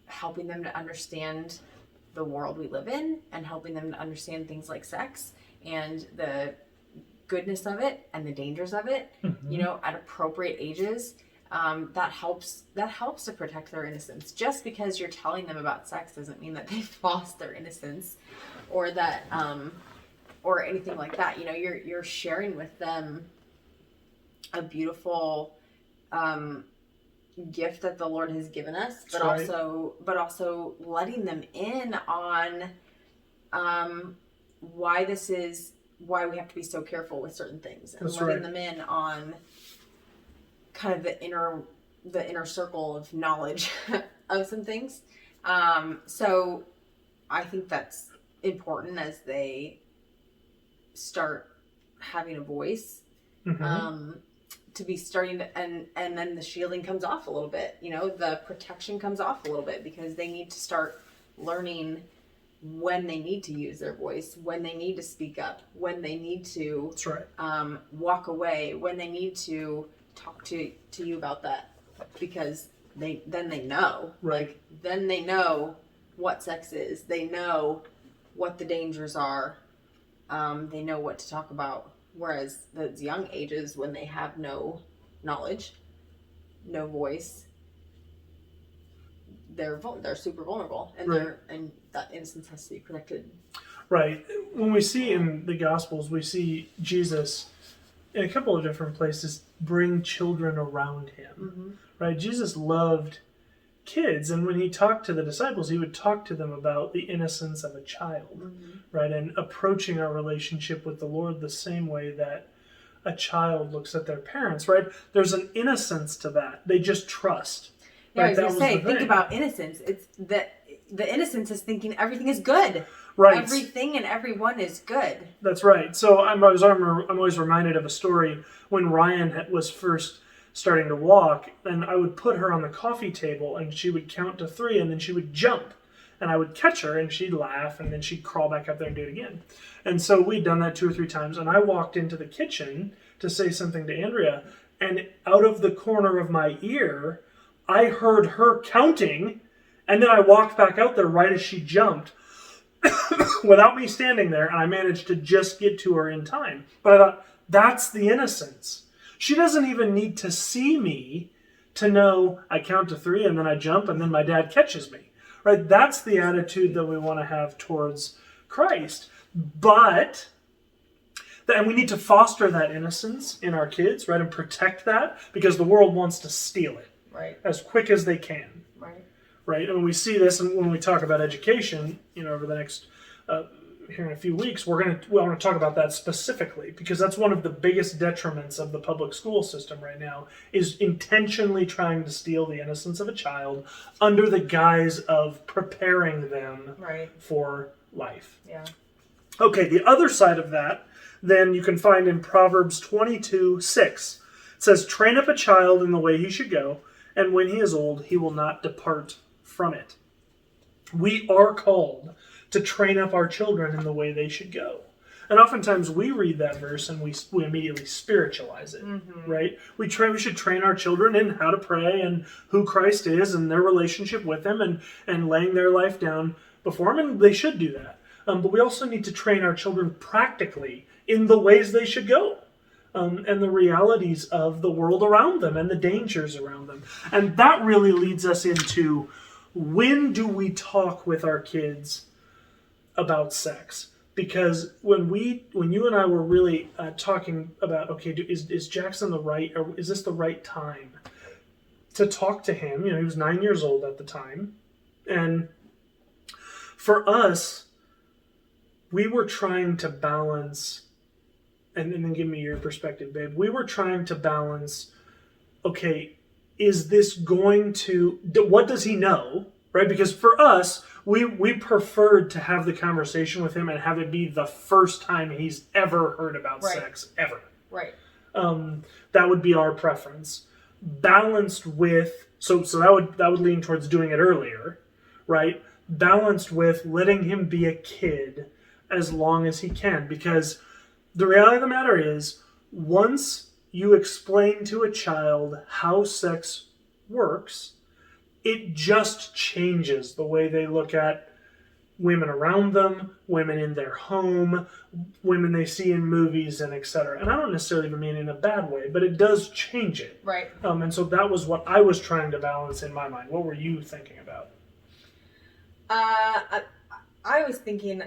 helping them to understand the world we live in and helping them to understand things like sex and the goodness of it and the dangers of it, you know, at appropriate ages, that helps to protect their innocence. Just because you're telling them about sex doesn't mean that they've lost their innocence or that or anything like that. You know, you're sharing with them a beautiful gift that the Lord has given us, but also letting them in on why we have to be so careful with certain things, and letting them in on kind of the inner circle of knowledge of some things. So I think that's important as they start having a voice. To be starting to, and then the shielding comes off a little bit, you know, the protection comes off a little bit because they need to start learning when they need to use their voice, when they need to speak up, when they need to That's right. walk away, when they need to talk to you about that, because they know. Right. Like, then they know what sex is. They know what the dangers are. They know what to talk about. Whereas those young ages, when they have no knowledge, no voice, they're super vulnerable, and Right. and that innocence has to be protected. Right. When we see in the Gospels, we see Jesus in a couple of different places bring children around him. Mm-hmm. Right. Jesus loved kids, and when he talked to the disciples, he would talk to them about the innocence of a child. Mm-hmm. Right, and approaching our relationship with the Lord the same way that a child looks at their parents. Right. There's an innocence to that. They just trust. Yeah, right? I was going to say, think about innocence. It's that the innocence is thinking everything is good. Right. Everything and everyone is good. That's right. So I'm always reminded of a story when Ryan was first starting to walk, and I would put her on the coffee table, and she would count to 3, and then she would jump. And I would catch her, and she'd laugh, and then she'd crawl back up there and do it again. And so we'd done that 2 or 3 times, and I walked into the kitchen to say something to Andrea, and out of the corner of my ear, I heard her counting, and then I walked back out there right as she jumped without me standing there, and I managed to just get to her in time. But I thought, that's the innocence. She doesn't even need to see me to know I count to 3, and then I jump, and then my dad catches me. Right? That's the attitude that we want to have towards Christ. But, and we need to foster that innocence in our kids, right, and protect that, because the world wants to steal it. Right. As quick as they can. Right. Right. And we see this when we talk about education, over the next, here in a few weeks, we want to talk about that specifically, because that's one of the biggest detriments of the public school system right now, is intentionally trying to steal the innocence of a child under the guise of preparing them for life. Yeah. Okay. The other side of that, then, you can find in Proverbs 22:6. It says, "Train up a child in the way he should go, and when he is old, he will not depart from it." We are called to train up our children in the way they should go. And oftentimes we read that verse and we immediately spiritualize it, right? We should train our children in how to pray and who Christ is and their relationship with him and laying their life down before him, and they should do that. But we also need to train our children practically in the ways they should go. And the realities of the world around them and the dangers around them. And that really leads us into, when do we talk with our kids about sex? Because when you and I were really talking about, okay, is Jackson or is this the right time to talk to him? He was 9 years old at the time. And for us, we were trying to balance, and then give me your perspective, babe. We were trying to balance, okay, is this going to, what does he know, right? Because for us, we preferred to have the conversation with him and have it be the first time he's ever heard about sex, ever. Right. That would be our preference. Balanced with, so that would lean towards doing it earlier, right? Balanced with letting him be a kid as long as he can, because the reality of the matter is, once you explain to a child how sex works, it just changes the way they look at women around them, women in their home, women they see in movies, and etc. And I don't necessarily even mean in a bad way, but it does change it. Right. And so that was what I was trying to balance in my mind. What were you thinking about? I was thinking,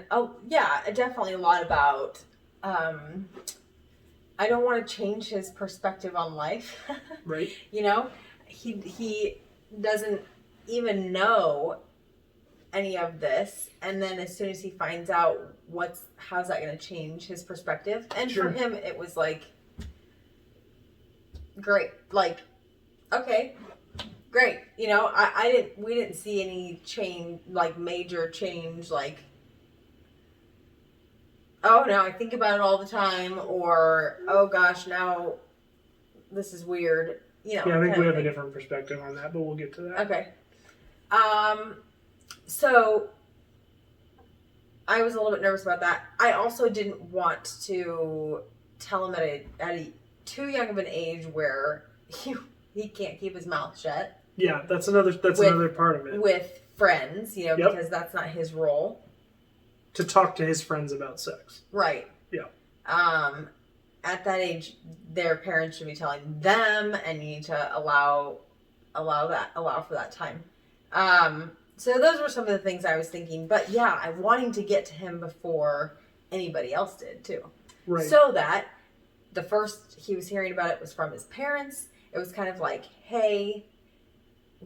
definitely a lot about, I don't want to change his perspective on life. Right. He doesn't even know any of this, and then as soon as he finds out, how's that going to change his perspective? And Sure. For him, it was like, great, like, okay, great. We didn't see any change, like major change, like, oh no, I think about it all the time, or oh gosh, now this is weird. Yeah, I think we have a different perspective on that, but we'll get to that. Okay. So I was a little bit nervous about that. I also didn't want to tell him at a too young of an age where he can't keep his mouth shut. Yeah, that's another part of it. With friends, Yep. because that's not his role. To talk to his friends about sex. Right. Yeah. At that age, their parents should be telling them, and you need to allow for that time. So those were some of the things I was thinking. But yeah, I'm wanting to get to him before anybody else did too. Right. So that the first he was hearing about it was from his parents. It was kind of like, hey,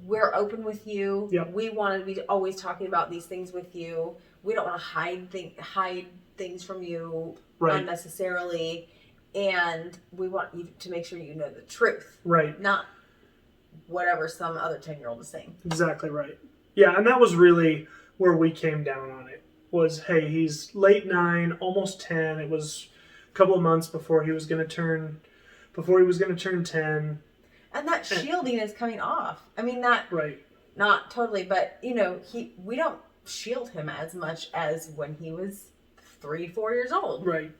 we're open with you. Yep. We want to be always talking about these things with you. We don't want to hide things from you unnecessarily. And we want you to make sure you know the truth. Right. Not whatever some other 10-year-old is saying. Exactly right. Yeah, and that was really where we came down on it. Was, hey, he's late 9, almost 10. It was a couple of months before he was going to turn 10. And that shielding is coming off. I mean, not totally, but we don't shield him as much as when he was 3-4 years old. Right.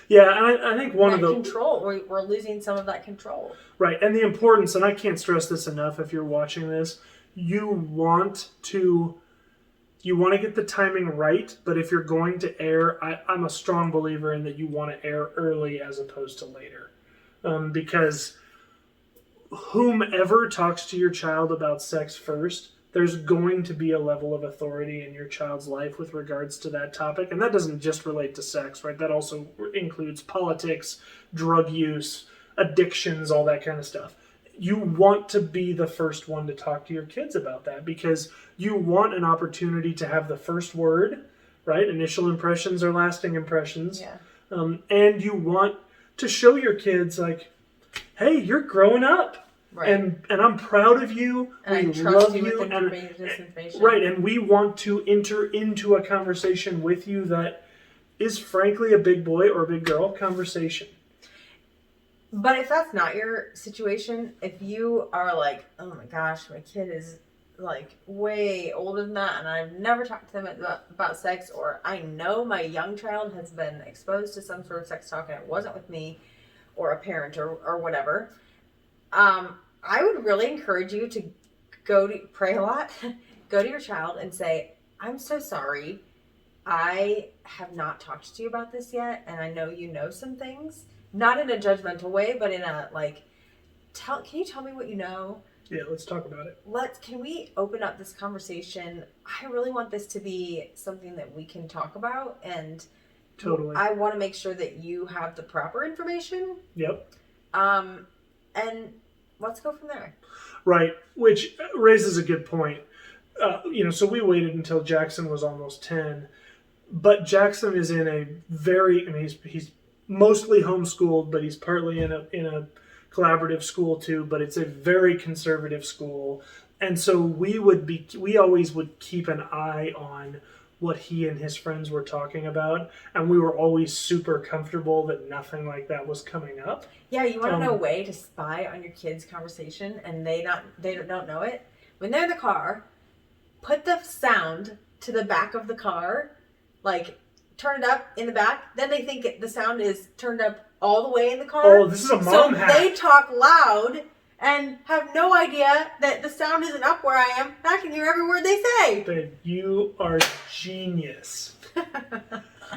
Yeah, and I think one of the control, we're losing some of that control. Right, and the importance, and I can't stress this enough if you're watching this, you want to get the timing right, but if you're going to air, I'm a strong believer in that you want to air early as opposed to later. Because whomever talks to your child about sex first, there's going to be a level of authority in your child's life with regards to that topic. And that doesn't just relate to sex, right? That also includes politics, drug use, addictions, all that kind of stuff. You want to be the first one to talk to your kids about that because you want an opportunity to have the first word, right? Initial impressions are lasting impressions. Yeah. And you want to show your kids, like, hey, you're growing up. Right. And I'm proud of you. And we I trust love you you. with information. Right, and we want to enter into a conversation with you that is frankly a big boy or a big girl conversation. But if that's not your situation, if you are like, oh my gosh, my kid is like way older than that and I've never talked to them about sex, or I know my young child has been exposed to some sort of sex talk and it wasn't with me or a parent or whatever, I would really encourage you to pray a lot, go to your child and say, I'm so sorry. I have not talked to you about this yet. And I know you know some things, not in a judgmental way, but in a like, can you tell me what you know? Yeah, let's talk about it. Can we open up this conversation? I really want this to be something that we can talk about. And totally, I want to make sure that you have the proper information. Yep. And let's go from there. Right, which raises a good point. So we waited until Jackson was almost 10, but Jackson is in a he's mostly homeschooled, but he's partly in a collaborative school too, but it's a very conservative school. And so we always would keep an eye on what he and his friends were talking about, and we were always super comfortable that nothing like that was coming up. Yeah, you want to know a way to spy on your kids' conversation and they don't know it? When they're in the car, put the sound to the back of the car, like turn it up in the back. Then they think the sound is turned up all the way in the car. Oh, this is a mom hack. So they talk loud and have no idea that the sound isn't up where I am. I can hear every word they say. Babe, you are genius.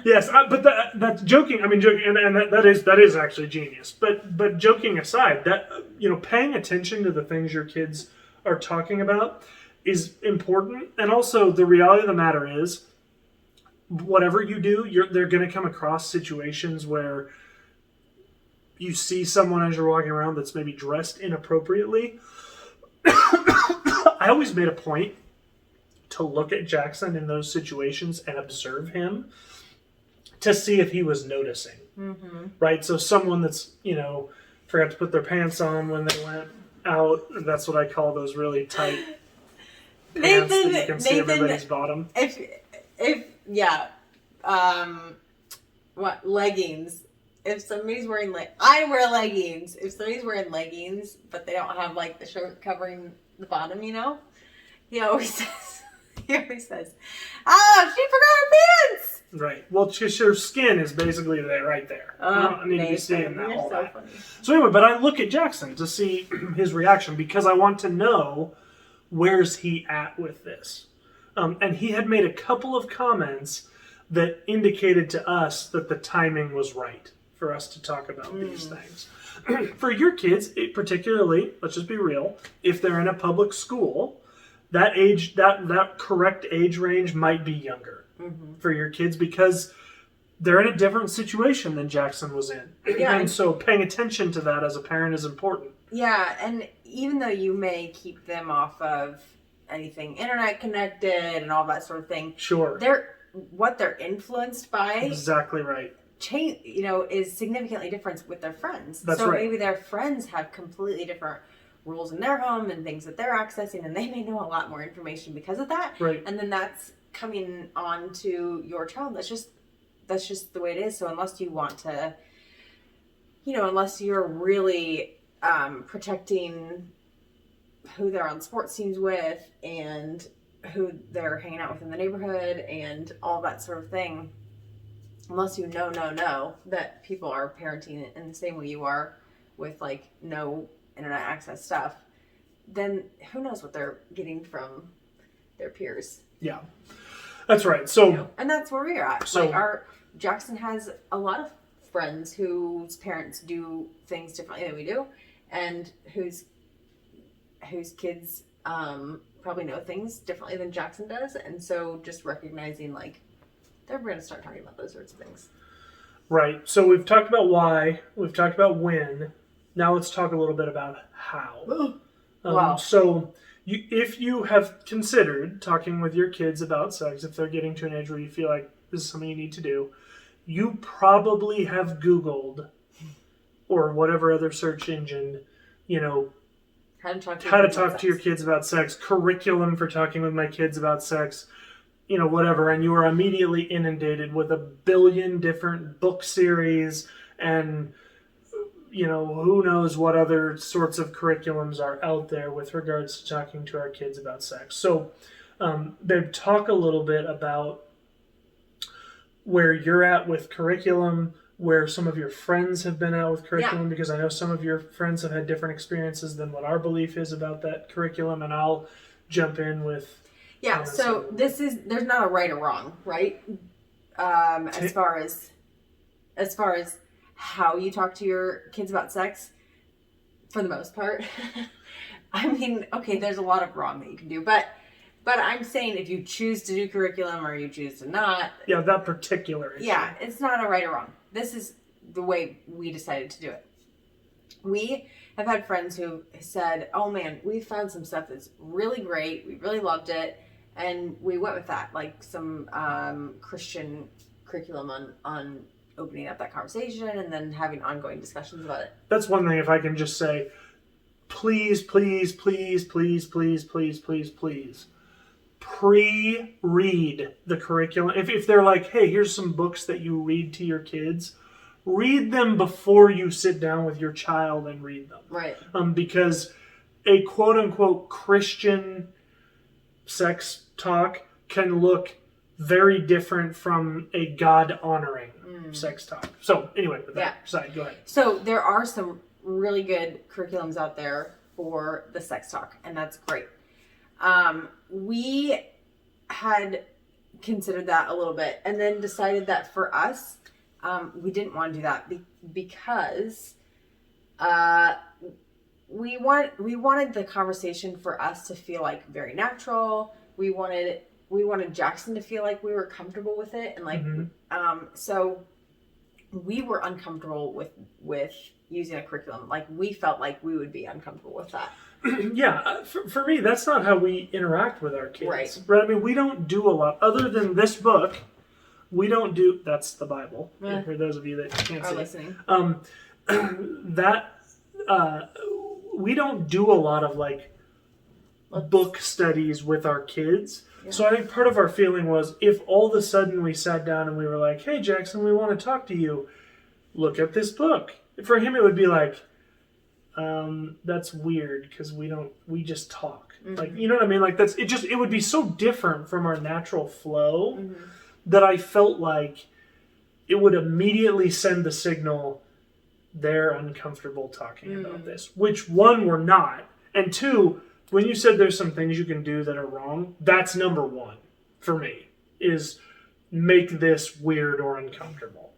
Yes, but that's joking. I mean, joking, and that is actually genius. But joking aside, that paying attention to the things your kids are talking about is important. And also, the reality of the matter is, whatever you do, they're going to come across situations where you see someone as you're walking around that's maybe dressed inappropriately. I always made a point to look at Jackson in those situations and observe him to see if he was noticing. Mm-hmm. Right? So someone that's, forgot to put their pants on when they went out. That's what I call those really tight pants that you can see everybody's bottom. Leggings. If somebody's wearing I wear leggings. If somebody's wearing leggings, but they don't have the shirt covering the bottom, he always says, He always says, "Oh, she forgot her pants." Right. Well, just your skin is basically there, right there. I need to be seeing that all that. Funny. So anyway, but I look at Jackson to see his reaction because I want to know where's he at with this. And he had made a couple of comments that indicated to us that the timing was right for us to talk about these things. For your kids, particularly, let's just be real, if they're in a public school, that age, that correct age range might be younger for your kids because they're in a different situation than Jackson was in. Yeah. And so paying attention to that as a parent is important. Yeah, and even though you may keep them off of anything internet connected and all that sort of thing, sure, what they're influenced by, exactly right, change, is significantly different with their friends. That's so right. Maybe their friends have completely different rules in their home and things that they're accessing, and they may know a lot more information because of that. Right. And then that's coming on to your child. That's just the way it is. So unless you want to, unless you're really protecting who they're on sports teams with and who they're hanging out with in the neighborhood and all that sort of thing, unless you know that people are parenting in the same way you are with like no internet access stuff, then who knows what they're getting from their peers. Yeah, that's right. So and that's where we're at. So Jackson has a lot of friends whose parents do things differently than we do, and whose kids probably know things differently than Jackson does, and so just recognizing like they're going to start talking about those sorts of things. Right. So we've talked about why, we've talked about when. Now let's talk a little bit about how. Wow. So if you have considered talking with your kids about sex, if they're getting to an age where you feel like this is something you need to do, you probably have Googled or whatever other search engine, how to talk to your kids about sex, curriculum for talking with my kids about sex, whatever, and you are immediately inundated with a billion different book series and who knows what other sorts of curriculums are out there with regards to talking to our kids about sex. So, babe, talk a little bit about where you're at with curriculum, where some of your friends have been at with curriculum, because I know some of your friends have had different experiences than what our belief is about that curriculum, and I'll jump in with... Yeah, so there's not a right or wrong, right? As far as how you talk to your kids about sex, for the most part. I mean, okay, there's a lot of wrong that you can do, but I'm saying if you choose to do curriculum or you choose to not. Yeah, that particular issue. Yeah, it's not a right or wrong. This is the way we decided to do it. We have had friends who said, oh man, we found some stuff that's really great. We really loved it. And we went with that, like some Christian curriculum on opening up that conversation and then having ongoing discussions about it. That's one thing, if I can just say, please, please, please, please, please, please, please, please, pre-read the curriculum. If they're like, hey, here's some books that you read to your kids, read them before you sit down with your child and read them. Right. Because a quote-unquote Christian sex talk can look very different from a God-honoring sex talk. So anyway, with that aside, go ahead. So there are some really good curriculums out there for the sex talk, and that's great. We had considered that a little bit and then decided that for us, we didn't want to do that because we wanted the conversation for us to feel like very natural. We wanted Jackson to feel like we were comfortable with it, and like so we were uncomfortable with using a curriculum. Like we felt like we would be uncomfortable with that. Yeah, for me, that's not how we interact with our kids. Right. I mean, we don't do a lot other than this book. We don't do. That's the Bible. For those of you that can't see, listening. We don't do a lot of like book studies with our kids. Yeah. So I think part of our feeling was if all of a sudden we sat down and we were like, hey, Jackson, we want to talk to you. Look at this book. For him, it would be like, that's weird because we just talk. Like, you know what I mean? Like, it would be so different from our natural flow that I felt like it would immediately send the signal they're uncomfortable talking about this. Which, one, we're not. And two, when you said there's some things you can do that are wrong, that's number one for me, is make this weird or uncomfortable.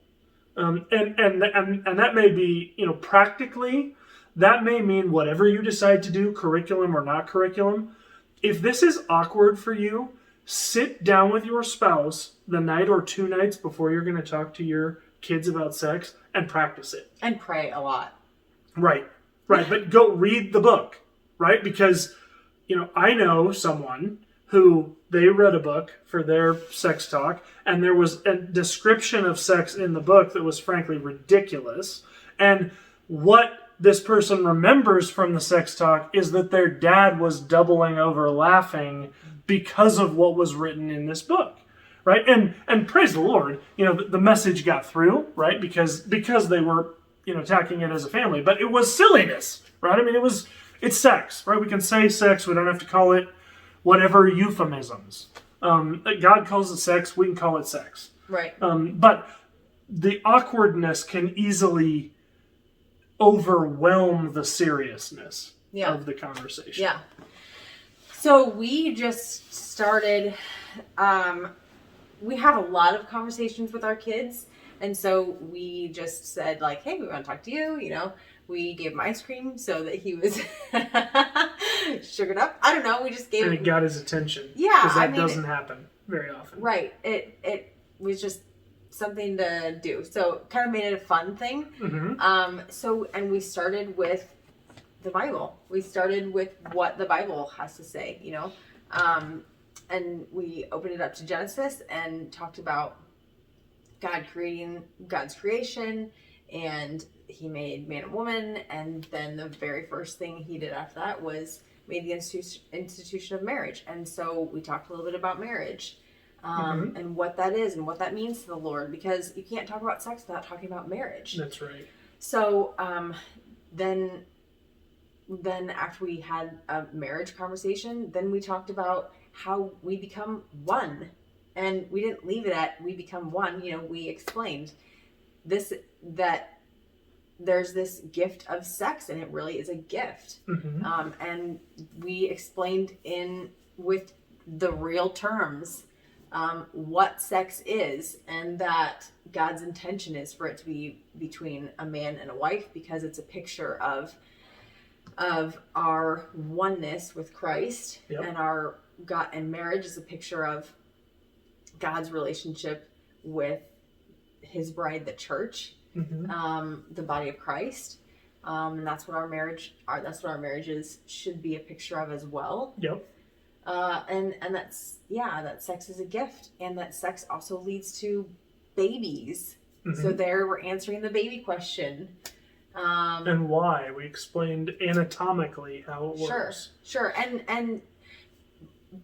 And that may be, practically, that may mean whatever you decide to do, curriculum or not curriculum. If this is awkward for you, sit down with your spouse the night or 2 nights before you're going to talk to your kids about sex and practice it. And pray a lot. Right. But go read the book, right? Because, I know someone who they read a book for their sex talk, and there was a description of sex in the book that was frankly ridiculous. And what this person remembers from the sex talk is that their dad was doubling over laughing because of what was written in this book, right? And praise the Lord, the message got through, right? Because they were, attacking it as a family, but it was silliness, right? I mean, it's sex, right? We can say sex. We don't have to call it whatever euphemisms. God calls it sex. We can call it sex. Right. But the awkwardness can easily overwhelm the seriousness of the conversation. Yeah. So we just started, we have a lot of conversations with our kids. And so we just said, like, hey, we want to talk to you, We gave him ice cream so that he was sugared up. I don't know. We just gave him. And it got his attention. Yeah. Because that doesn't happen very often. Right. It was just something to do. So kind of made it a fun thing. Mm-hmm. And we started with the Bible. We started with what the Bible has to say, and we opened it up to Genesis and talked about God creating God's creation, and he made man and woman, and then the very first thing he did after that was made the institution of marriage. And so we talked a little bit about marriage, and what that is and what that means to the Lord, because you can't talk about sex without talking about marriage. That's right. So then after we had a marriage conversation, then we talked about how we become one. And we didn't leave it at we become one. We explained that there's this gift of sex, and it really is a gift. Mm-hmm. And we explained with the real terms what sex is, and that God's intention is for it to be between a man and a wife, because it's a picture of our oneness with Christ. Yep. And our God, and marriage is a picture of God's relationship with his bride, the church, the body of Christ. And that's what our marriages should be a picture of as well. Yep. And that sex is a gift, and that sex also leads to babies. Mm-hmm. So there we're answering the baby question. And why. We explained anatomically how it works. Sure. And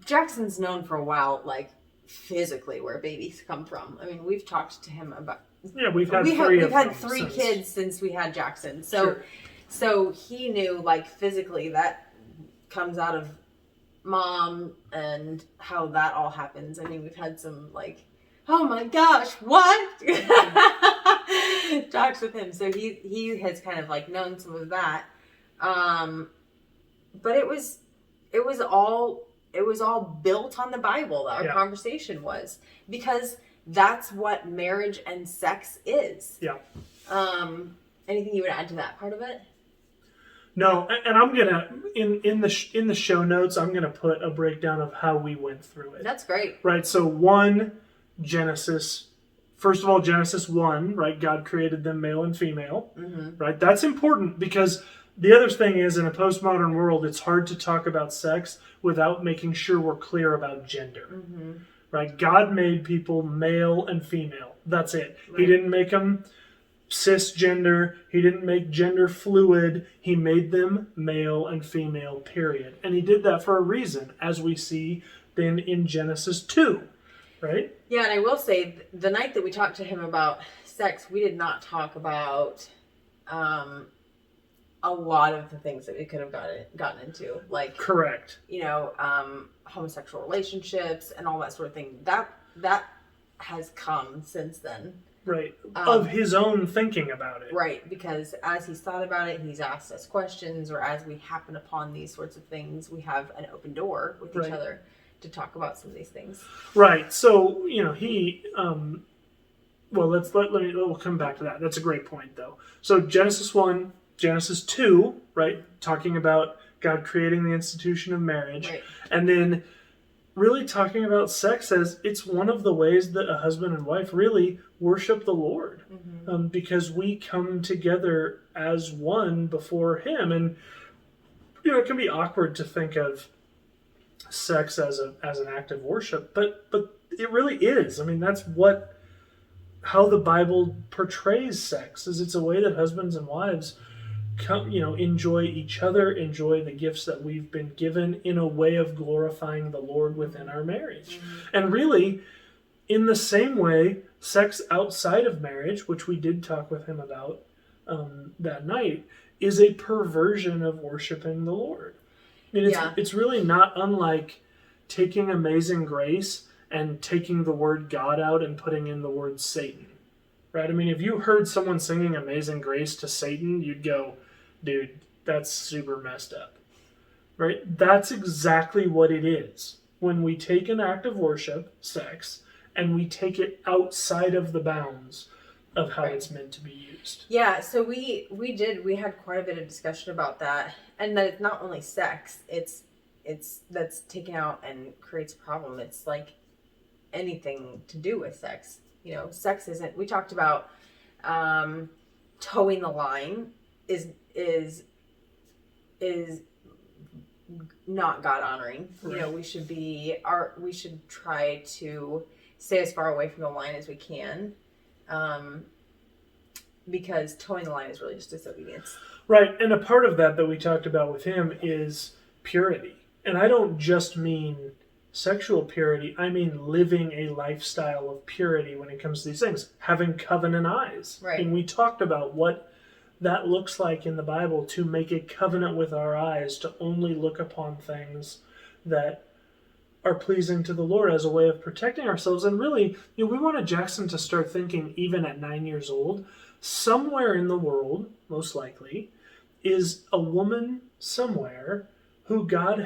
Jackson's known for a while, like, physically where babies come from. I mean, we've talked to him about. Yeah, we've had three kids since we had Jackson. So he knew, like, physically that comes out of mom and how that all happens. I mean, we've had some, like, oh my gosh, what? Talks with him. So he has kind of, like, known some of that. But it was all built on the Bible. Our conversation was, because that's what marriage and sex is. Yeah. Anything you would add to that part of it? No, and I'm gonna in the show notes, I'm gonna put a breakdown of how we went through it. That's great. Right. So Genesis 1, right? God created them male and female. Mm-hmm. Right. That's important, because the other thing is, in a postmodern world, it's hard to talk about sex without making sure we're clear about gender. Mm-hmm. Right? God made people male and female. That's it. Right. He didn't make them cisgender. He didn't make gender fluid. He made them male and female, period. And he did that for a reason, as we see then in Genesis 2. Right? Yeah, and I will say, the night that we talked to him about sex, we did not talk about a lot of the things that we could have gotten into, like correct, homosexual relationships and all that sort of thing. That has come since then. Right. Of his own thinking about it. Right, because as he's thought about it, he's asked us questions, or as we happen upon these sorts of things, we have an open door with each other to talk about some of these things. Right. So, he well, we'll come back to that. That's a great point though. So Genesis 1, Genesis 2, right? Talking about God creating the institution of marriage. Right. And then really talking about sex as it's one of the ways that a husband and wife really worship the Lord, because we come together as one before Him. And it can be awkward to think of sex as an act of worship, but it really is. I mean, that's how the Bible portrays sex. Is it's a way that husbands and wives enjoy each other, enjoy the gifts that we've been given in a way of glorifying the Lord within our marriage. And really, in the same way, sex outside of marriage, which we did talk with him about that night, is a perversion of worshiping the Lord. I mean, it's really not unlike taking Amazing Grace and taking the word God out and putting in the word Satan. Right? I mean, if you heard someone singing Amazing Grace to Satan, you'd go, dude, that's super messed up. Right? That's exactly what it is. When we take an act of worship, sex, and we take it outside of the bounds of how it's meant to be used. Yeah, so we had quite a bit of discussion about that, and that it's not only sex, it's that's taken out and creates a problem. It's like anything to do with sex. Sex isn't. We talked about towing the line is not God honoring. Right. We should try to stay as far away from the line as we can, because towing the line is really just disobedience. Right, and a part of that we talked about with him is purity, and I don't just mean sexual purity, I mean living a lifestyle of purity when it comes to these things. Having covenant eyes. Right. And we talked about what that looks like in the Bible, to make a covenant with our eyes, to only look upon things that are pleasing to the Lord as a way of protecting ourselves. And really, we wanted Jackson to start thinking, even at 9 years old, somewhere in the world, most likely, is a woman somewhere who God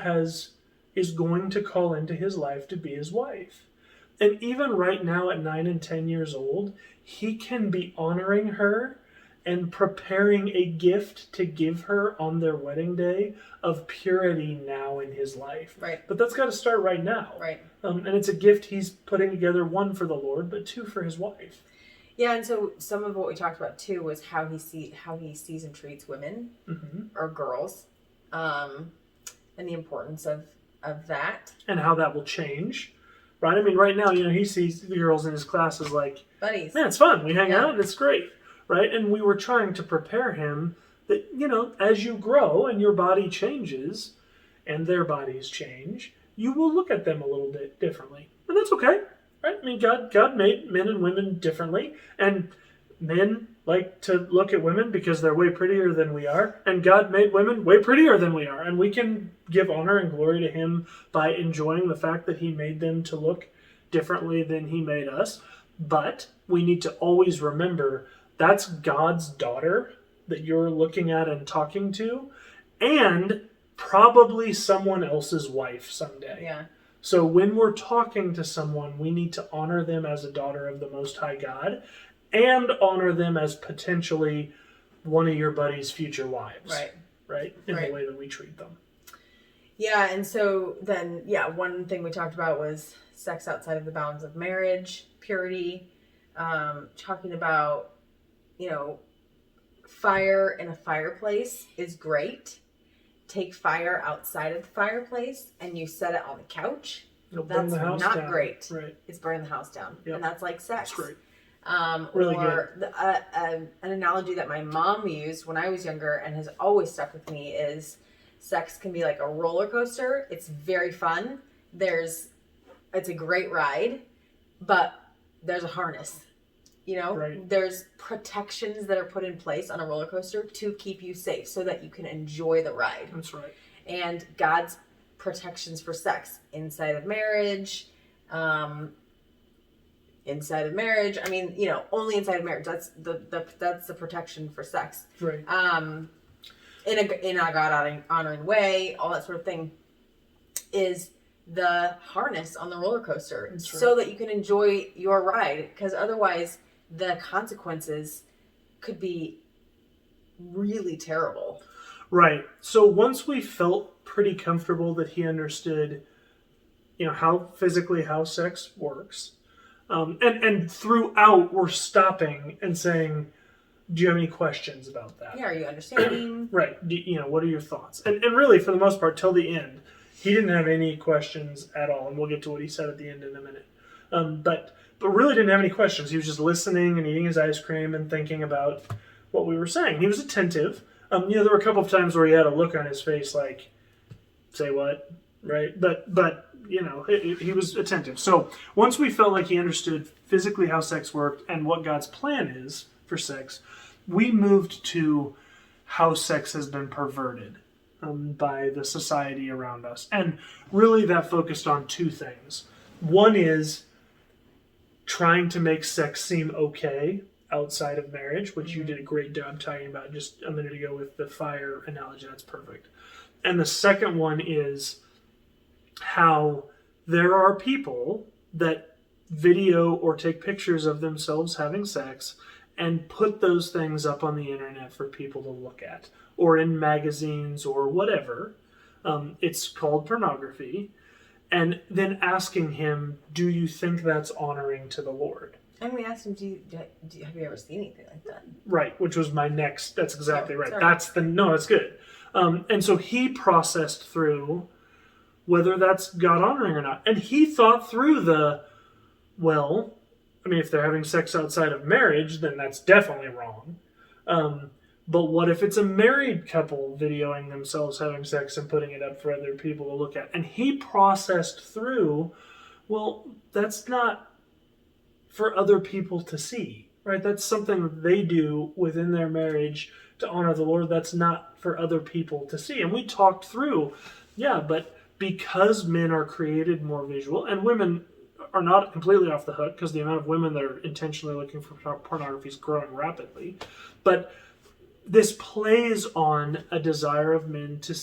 is going to call into his life to be his wife. And even right now at 9 and 10 years old, he can be honoring her and preparing a gift to give her on their wedding day of purity now in his life. Right. But that's got to start right now. Right. And it's a gift he's putting together, one for the Lord, but two for his wife. Yeah, and so some of what we talked about too was how he sees and treats women or girls, and the importance of that, and how that will change. Right? I mean, right now, he sees the girls in his class as like buddies. Man, it's fun. We hang out and it's great. Right? And we were trying to prepare him that, as you grow and your body changes and their bodies change, you will look at them a little bit differently. And that's okay. Right? I mean, God made men and women differently. And men like to look at women because they're way prettier than we are. And God made women way prettier than we are. And we can give honor and glory to him by enjoying the fact that he made them to look differently than he made us. But we need to always remember that's God's daughter that you're looking at and talking to, and probably someone else's wife someday. Yeah. So when we're talking to someone, we need to honor them as a daughter of the Most High God, and honor them as potentially one of your buddy's future wives. Right. Right? In the way that we treat them. Yeah, and so then, one thing we talked about was sex outside of the bounds of marriage, purity, talking about, fire in a fireplace is great. Take fire outside of the fireplace and you set it on the couch. That's not down. Great. Right. It's burning the house down. Yep. And that's like sex. That's great. Really good. An analogy that my mom used when I was younger and has always stuck with me is sex can be like a roller coaster. It's very fun. It's a great ride, but there's a harness. Right. There's protections that are put in place on a roller coaster to keep you safe so that you can enjoy the ride. That's right. And God's protections for sex inside of marriage, I mean, only inside of marriage. That's the protection for sex. Right. In a God honoring way, all that sort of thing, is the harness on the roller coaster. That's right. So that you can enjoy your ride, because otherwise the consequences could be really terrible. Right. So once we felt pretty comfortable that he understood, how sex works, and throughout we're stopping and saying, do you have any questions about that? Yeah, are you understanding? Right. What are your thoughts? And really, for the most part, till the end, he didn't have any questions at all. And we'll get to what he said at the end in a minute. But really didn't have any questions. He was just listening and eating his ice cream and thinking about what we were saying. He was attentive. There were a couple of times where he had a look on his face like, say what? Right? But he was attentive. So once we felt like he understood physically how sex worked and what God's plan is for sex, we moved to how sex has been perverted by the society around us. And really that focused on two things. One is trying to make sex seem okay outside of marriage, which you did a great job talking about just a minute ago with the fire analogy. That's perfect. And the second one is how there are people that video or take pictures of themselves having sex and put those things up on the internet for people to look at, or in magazines or whatever. It's called pornography. And then asking him, do you think that's honoring to the Lord? And we asked him, have you ever seen anything like that? Right, which was my next, that's exactly right. Sorry. That's good. And so he processed through whether that's God honoring or not. And he thought through if they're having sex outside of marriage, then that's definitely wrong. But what if it's a married couple videoing themselves having sex and putting it up for other people to look at? And he processed through, that's not for other people to see, right? That's something they do within their marriage to honor the Lord. That's not for other people to see. And we talked through, but because men are created more visual, and women are not completely off the hook, because the amount of women that are intentionally looking for pornography is growing rapidly, but this plays on a desire of men to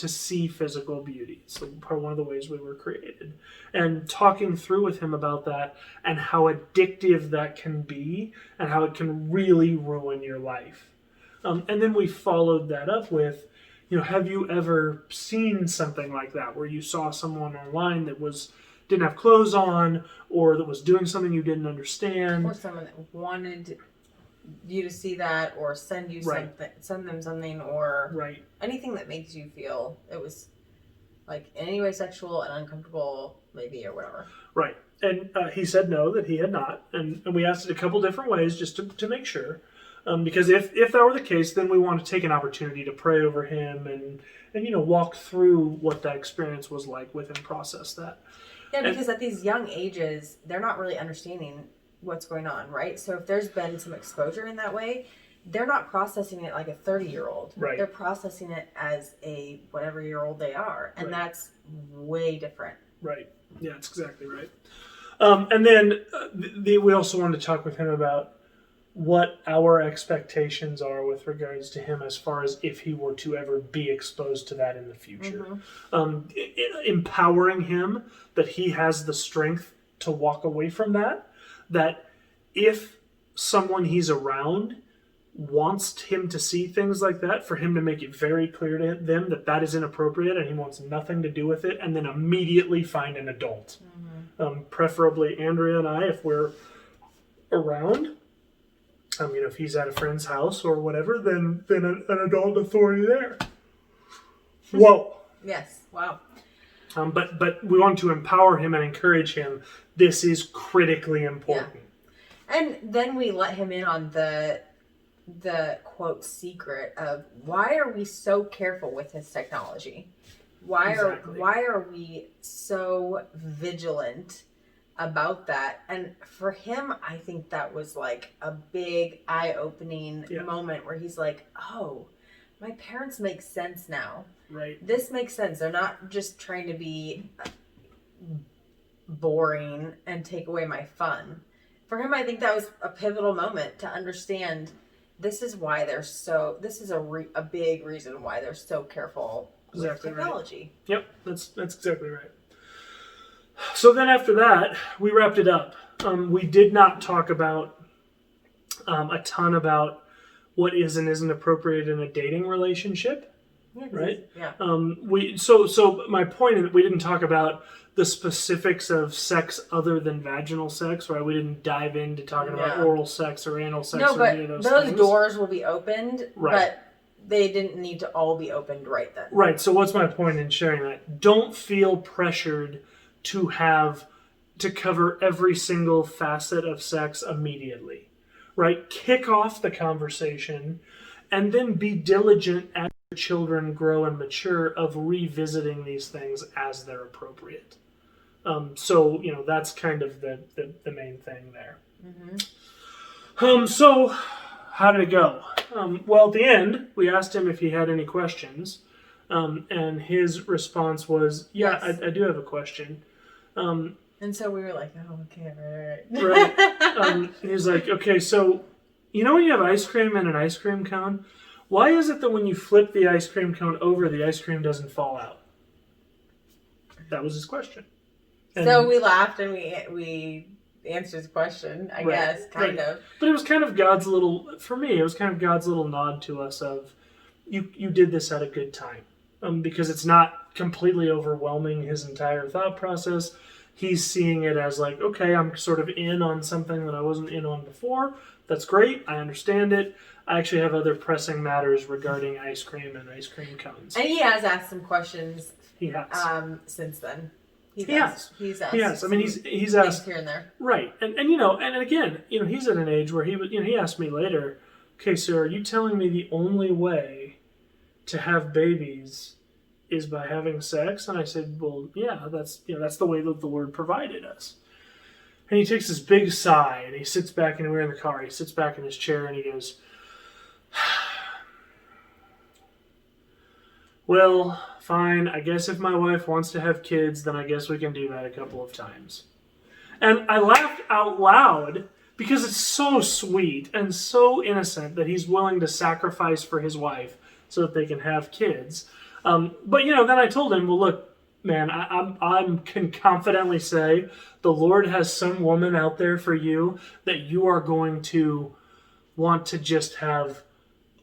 see physical beauty. So part one of the ways we were created. And talking through with him about that and how addictive that can be and how it can really ruin your life. And then we followed that up with, have you ever seen something like that where you saw someone online that didn't have clothes on, or that was doing something you didn't understand? Or someone that wanted you to see that, or send you something, send them something, or anything that makes you feel it was like in any way sexual and uncomfortable, maybe, or whatever. Right. And he said no, that he had not. And we asked it a couple different ways just to make sure. Because if that were the case, then we want to take an opportunity to pray over him and walk through what that experience was like with him, process that. Yeah, because at these young ages, they're not really understanding what's going on, right? So if there's been some exposure in that way, they're not processing it like a 30-year-old. Right. They're processing it as a whatever-year-old they are. And that's way different. Right. Yeah, that's exactly right. And then we also wanted to talk with him about what our expectations are with regards to him as far as if he were to ever be exposed to that in the future. Empowering him that he has the strength to walk away from that if someone he's around wants him to see things like that, for him to make it very clear to them that is inappropriate and he wants nothing to do with it, and then immediately find an adult. Preferably Andrea and I, if we're around. If he's at a friend's house or whatever, then an adult authority there. Whoa. Yes. Wow. But we want to empower him and encourage him. This is critically important. Yeah. And then we let him in on the quote secret of why are we so careful with his technology? Why are we so vigilant about that. And for him, I think that was like a big eye-opening moment where he's like, oh, my parents make sense now. Right. This makes sense. They're not just trying to be boring and take away my fun. For him, I think that was a pivotal moment to understand this is why they're so, this is a big reason why they're so careful with technology. Right. Yep, that's exactly right. So then after that, we wrapped it up. We did not talk about a ton about what is and isn't appropriate in a dating relationship, right? Yeah. So my point is we didn't talk about the specifics of sex other than vaginal sex, right? We didn't dive into talking about oral sex or anal sex or any of those things. Doors will be opened, but they didn't need to all be opened right then. Right. So what's my point in sharing that? Don't feel pressured to cover every single facet of sex immediately, right? Kick off the conversation and then be diligent as your children grow and mature of revisiting these things as they're appropriate. So, that's kind of the main thing there. Mm-hmm. So how did it go? Well, at the end, we asked him if he had any questions. And his response was, yes. I do have a question. And so we were like, oh, okay, right. He was like, okay, so, when you have ice cream in an ice cream cone, why is it that when you flip the ice cream cone over, the ice cream doesn't fall out? That was his question. And so we laughed and we answered his question, I guess, kind of. But it was kind of God's little nod to us of, you did this at a good time. Because it's not completely overwhelming his entire thought process. He's seeing it as like, okay, I'm sort of in on something that I wasn't in on before. That's great. I understand it. I actually have other pressing matters regarding ice cream and ice cream cones. And he has asked some questions. He has. Since then. He's asked. I mean, he's asked here and there. Right. And again, he's at an age where he asked me later, okay, so are you telling me the only way to have babies is by having sex? And I said, well, yeah, that's the way that the Lord provided us. And he takes this big sigh and he sits back, and we're in the car. He sits back in his chair and he goes, well, fine. I guess if my wife wants to have kids, then I guess we can do that a couple of times. And I laughed out loud because it's so sweet and so innocent that he's willing to sacrifice for his wife so that they can have kids. But then I told him, well, look, man, I can confidently say the Lord has some woman out there for you that you are going to want to just have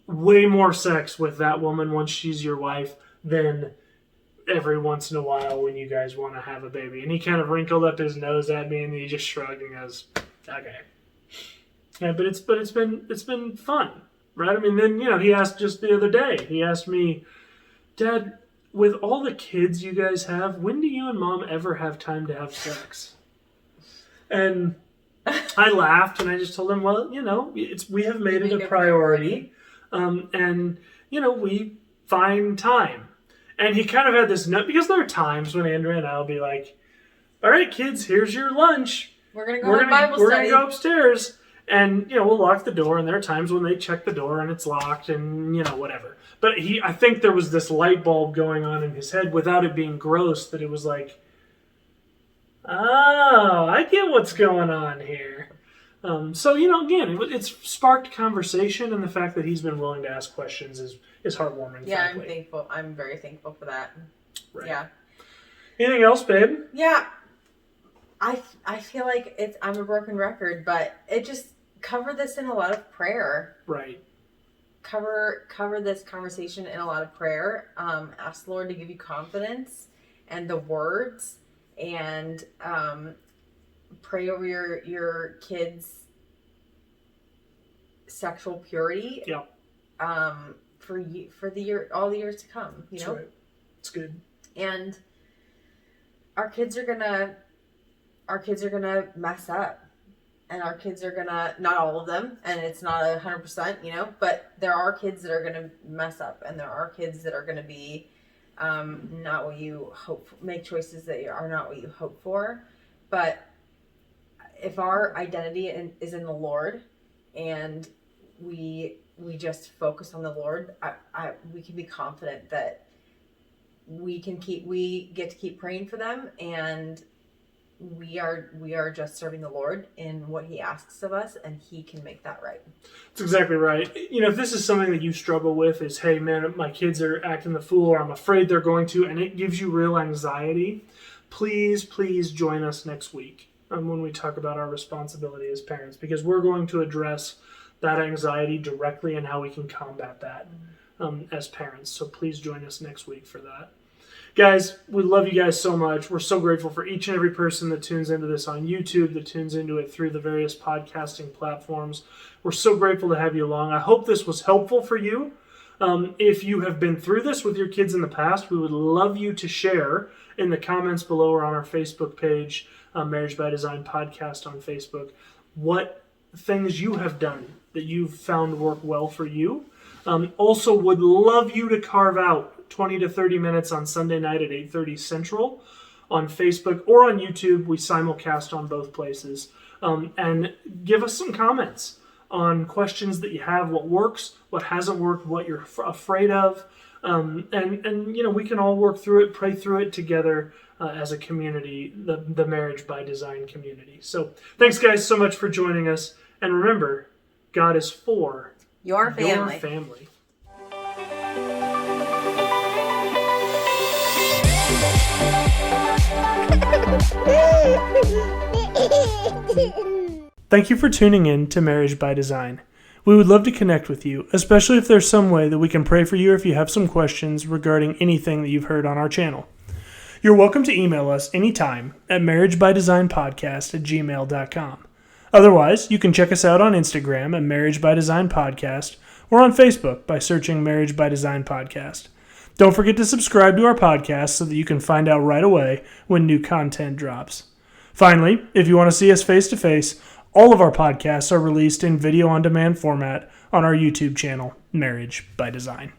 way more sex with that woman once she's your wife than every once in a while when you guys want to have a baby. And he kind of wrinkled up his nose at me and he just shrugged and goes, okay. Yeah, but it's been fun. Right? I mean, then, he asked just the other day, he asked me, Dad, with all the kids you guys have, when do you and Mom ever have time to have sex? And I laughed and I just told him, well, we have made it a priority. And, we find time. And he kind of had this note, because there are times when Andrea and I will be like, all right, kids, here's your lunch. We're going to go to Bible study. We're going to go upstairs. And, we'll lock the door, and there are times when they check the door and it's locked and, whatever. But I think there was this light bulb going on in his head without it being gross, that it was like, oh, I get what's going on here. So, again, it's sparked conversation, and the fact that he's been willing to ask questions is heartwarming. Yeah, frankly. I'm thankful. I'm very thankful for that. Right. Yeah. Anything else, babe? Yeah. I feel like I'm a broken record, but it just cover this in a lot of prayer. Right. Cover this conversation in a lot of prayer. Ask the Lord to give you confidence and the words, and pray over your kids' sexual purity. Yeah. For all the years to come. That's right. It's good. And our kids are gonna mess up. And our kids are gonna, not all of them, and it's not 100%, but there are kids that are gonna mess up, and there are kids that are gonna be not what you hope for, make choices that are not what you hope for. But if our identity is in the Lord, and we just focus on the Lord, we can be confident that we get to keep praying for them, and we are just serving the Lord in what He asks of us, and He can make that right. That's exactly right. If this is something that you struggle with, is, hey man, my kids are acting the fool, or I'm afraid they're going to, and it gives you real anxiety, please join us next week when we talk about our responsibility as parents, because we're going to address that anxiety directly and how we can combat that as parents. So please join us next week for that. Guys, we love you guys so much. We're so grateful for each and every person that tunes into this on YouTube, that tunes into it through the various podcasting platforms. We're so grateful to have you along. I hope this was helpful for you. If you have been through this with your kids in the past, we would love you to share in the comments below or on our Facebook page, Marriage by Design Podcast on Facebook, what things you have done that you've found work well for you. Also would love you to carve out 20 to 30 minutes on Sunday night at 8:30 Central on Facebook or on YouTube. We simulcast on both places. And give us some comments on questions that you have, what works, what hasn't worked, what you're afraid of. And we can all work through it, pray through it together as a community, the Marriage by Design community. So thanks, guys, so much for joining us. And remember, God is for your family. Your family. Thank you for tuning in to Marriage by Design. We would love to connect with you, especially if there's some way that we can pray for you, or if you have some questions regarding anything that you've heard on our channel. You're welcome to email us anytime at marriagebydesignpodcast@gmail.com. Otherwise, you can check us out on Instagram at Marriage by Design Podcast, or on Facebook by searching Marriage by Design Podcast. Don't forget to subscribe to our podcast so that you can find out right away when new content drops. Finally, if you want to see us face-to-face, all of our podcasts are released in video-on-demand format on our YouTube channel, Marriage by Design.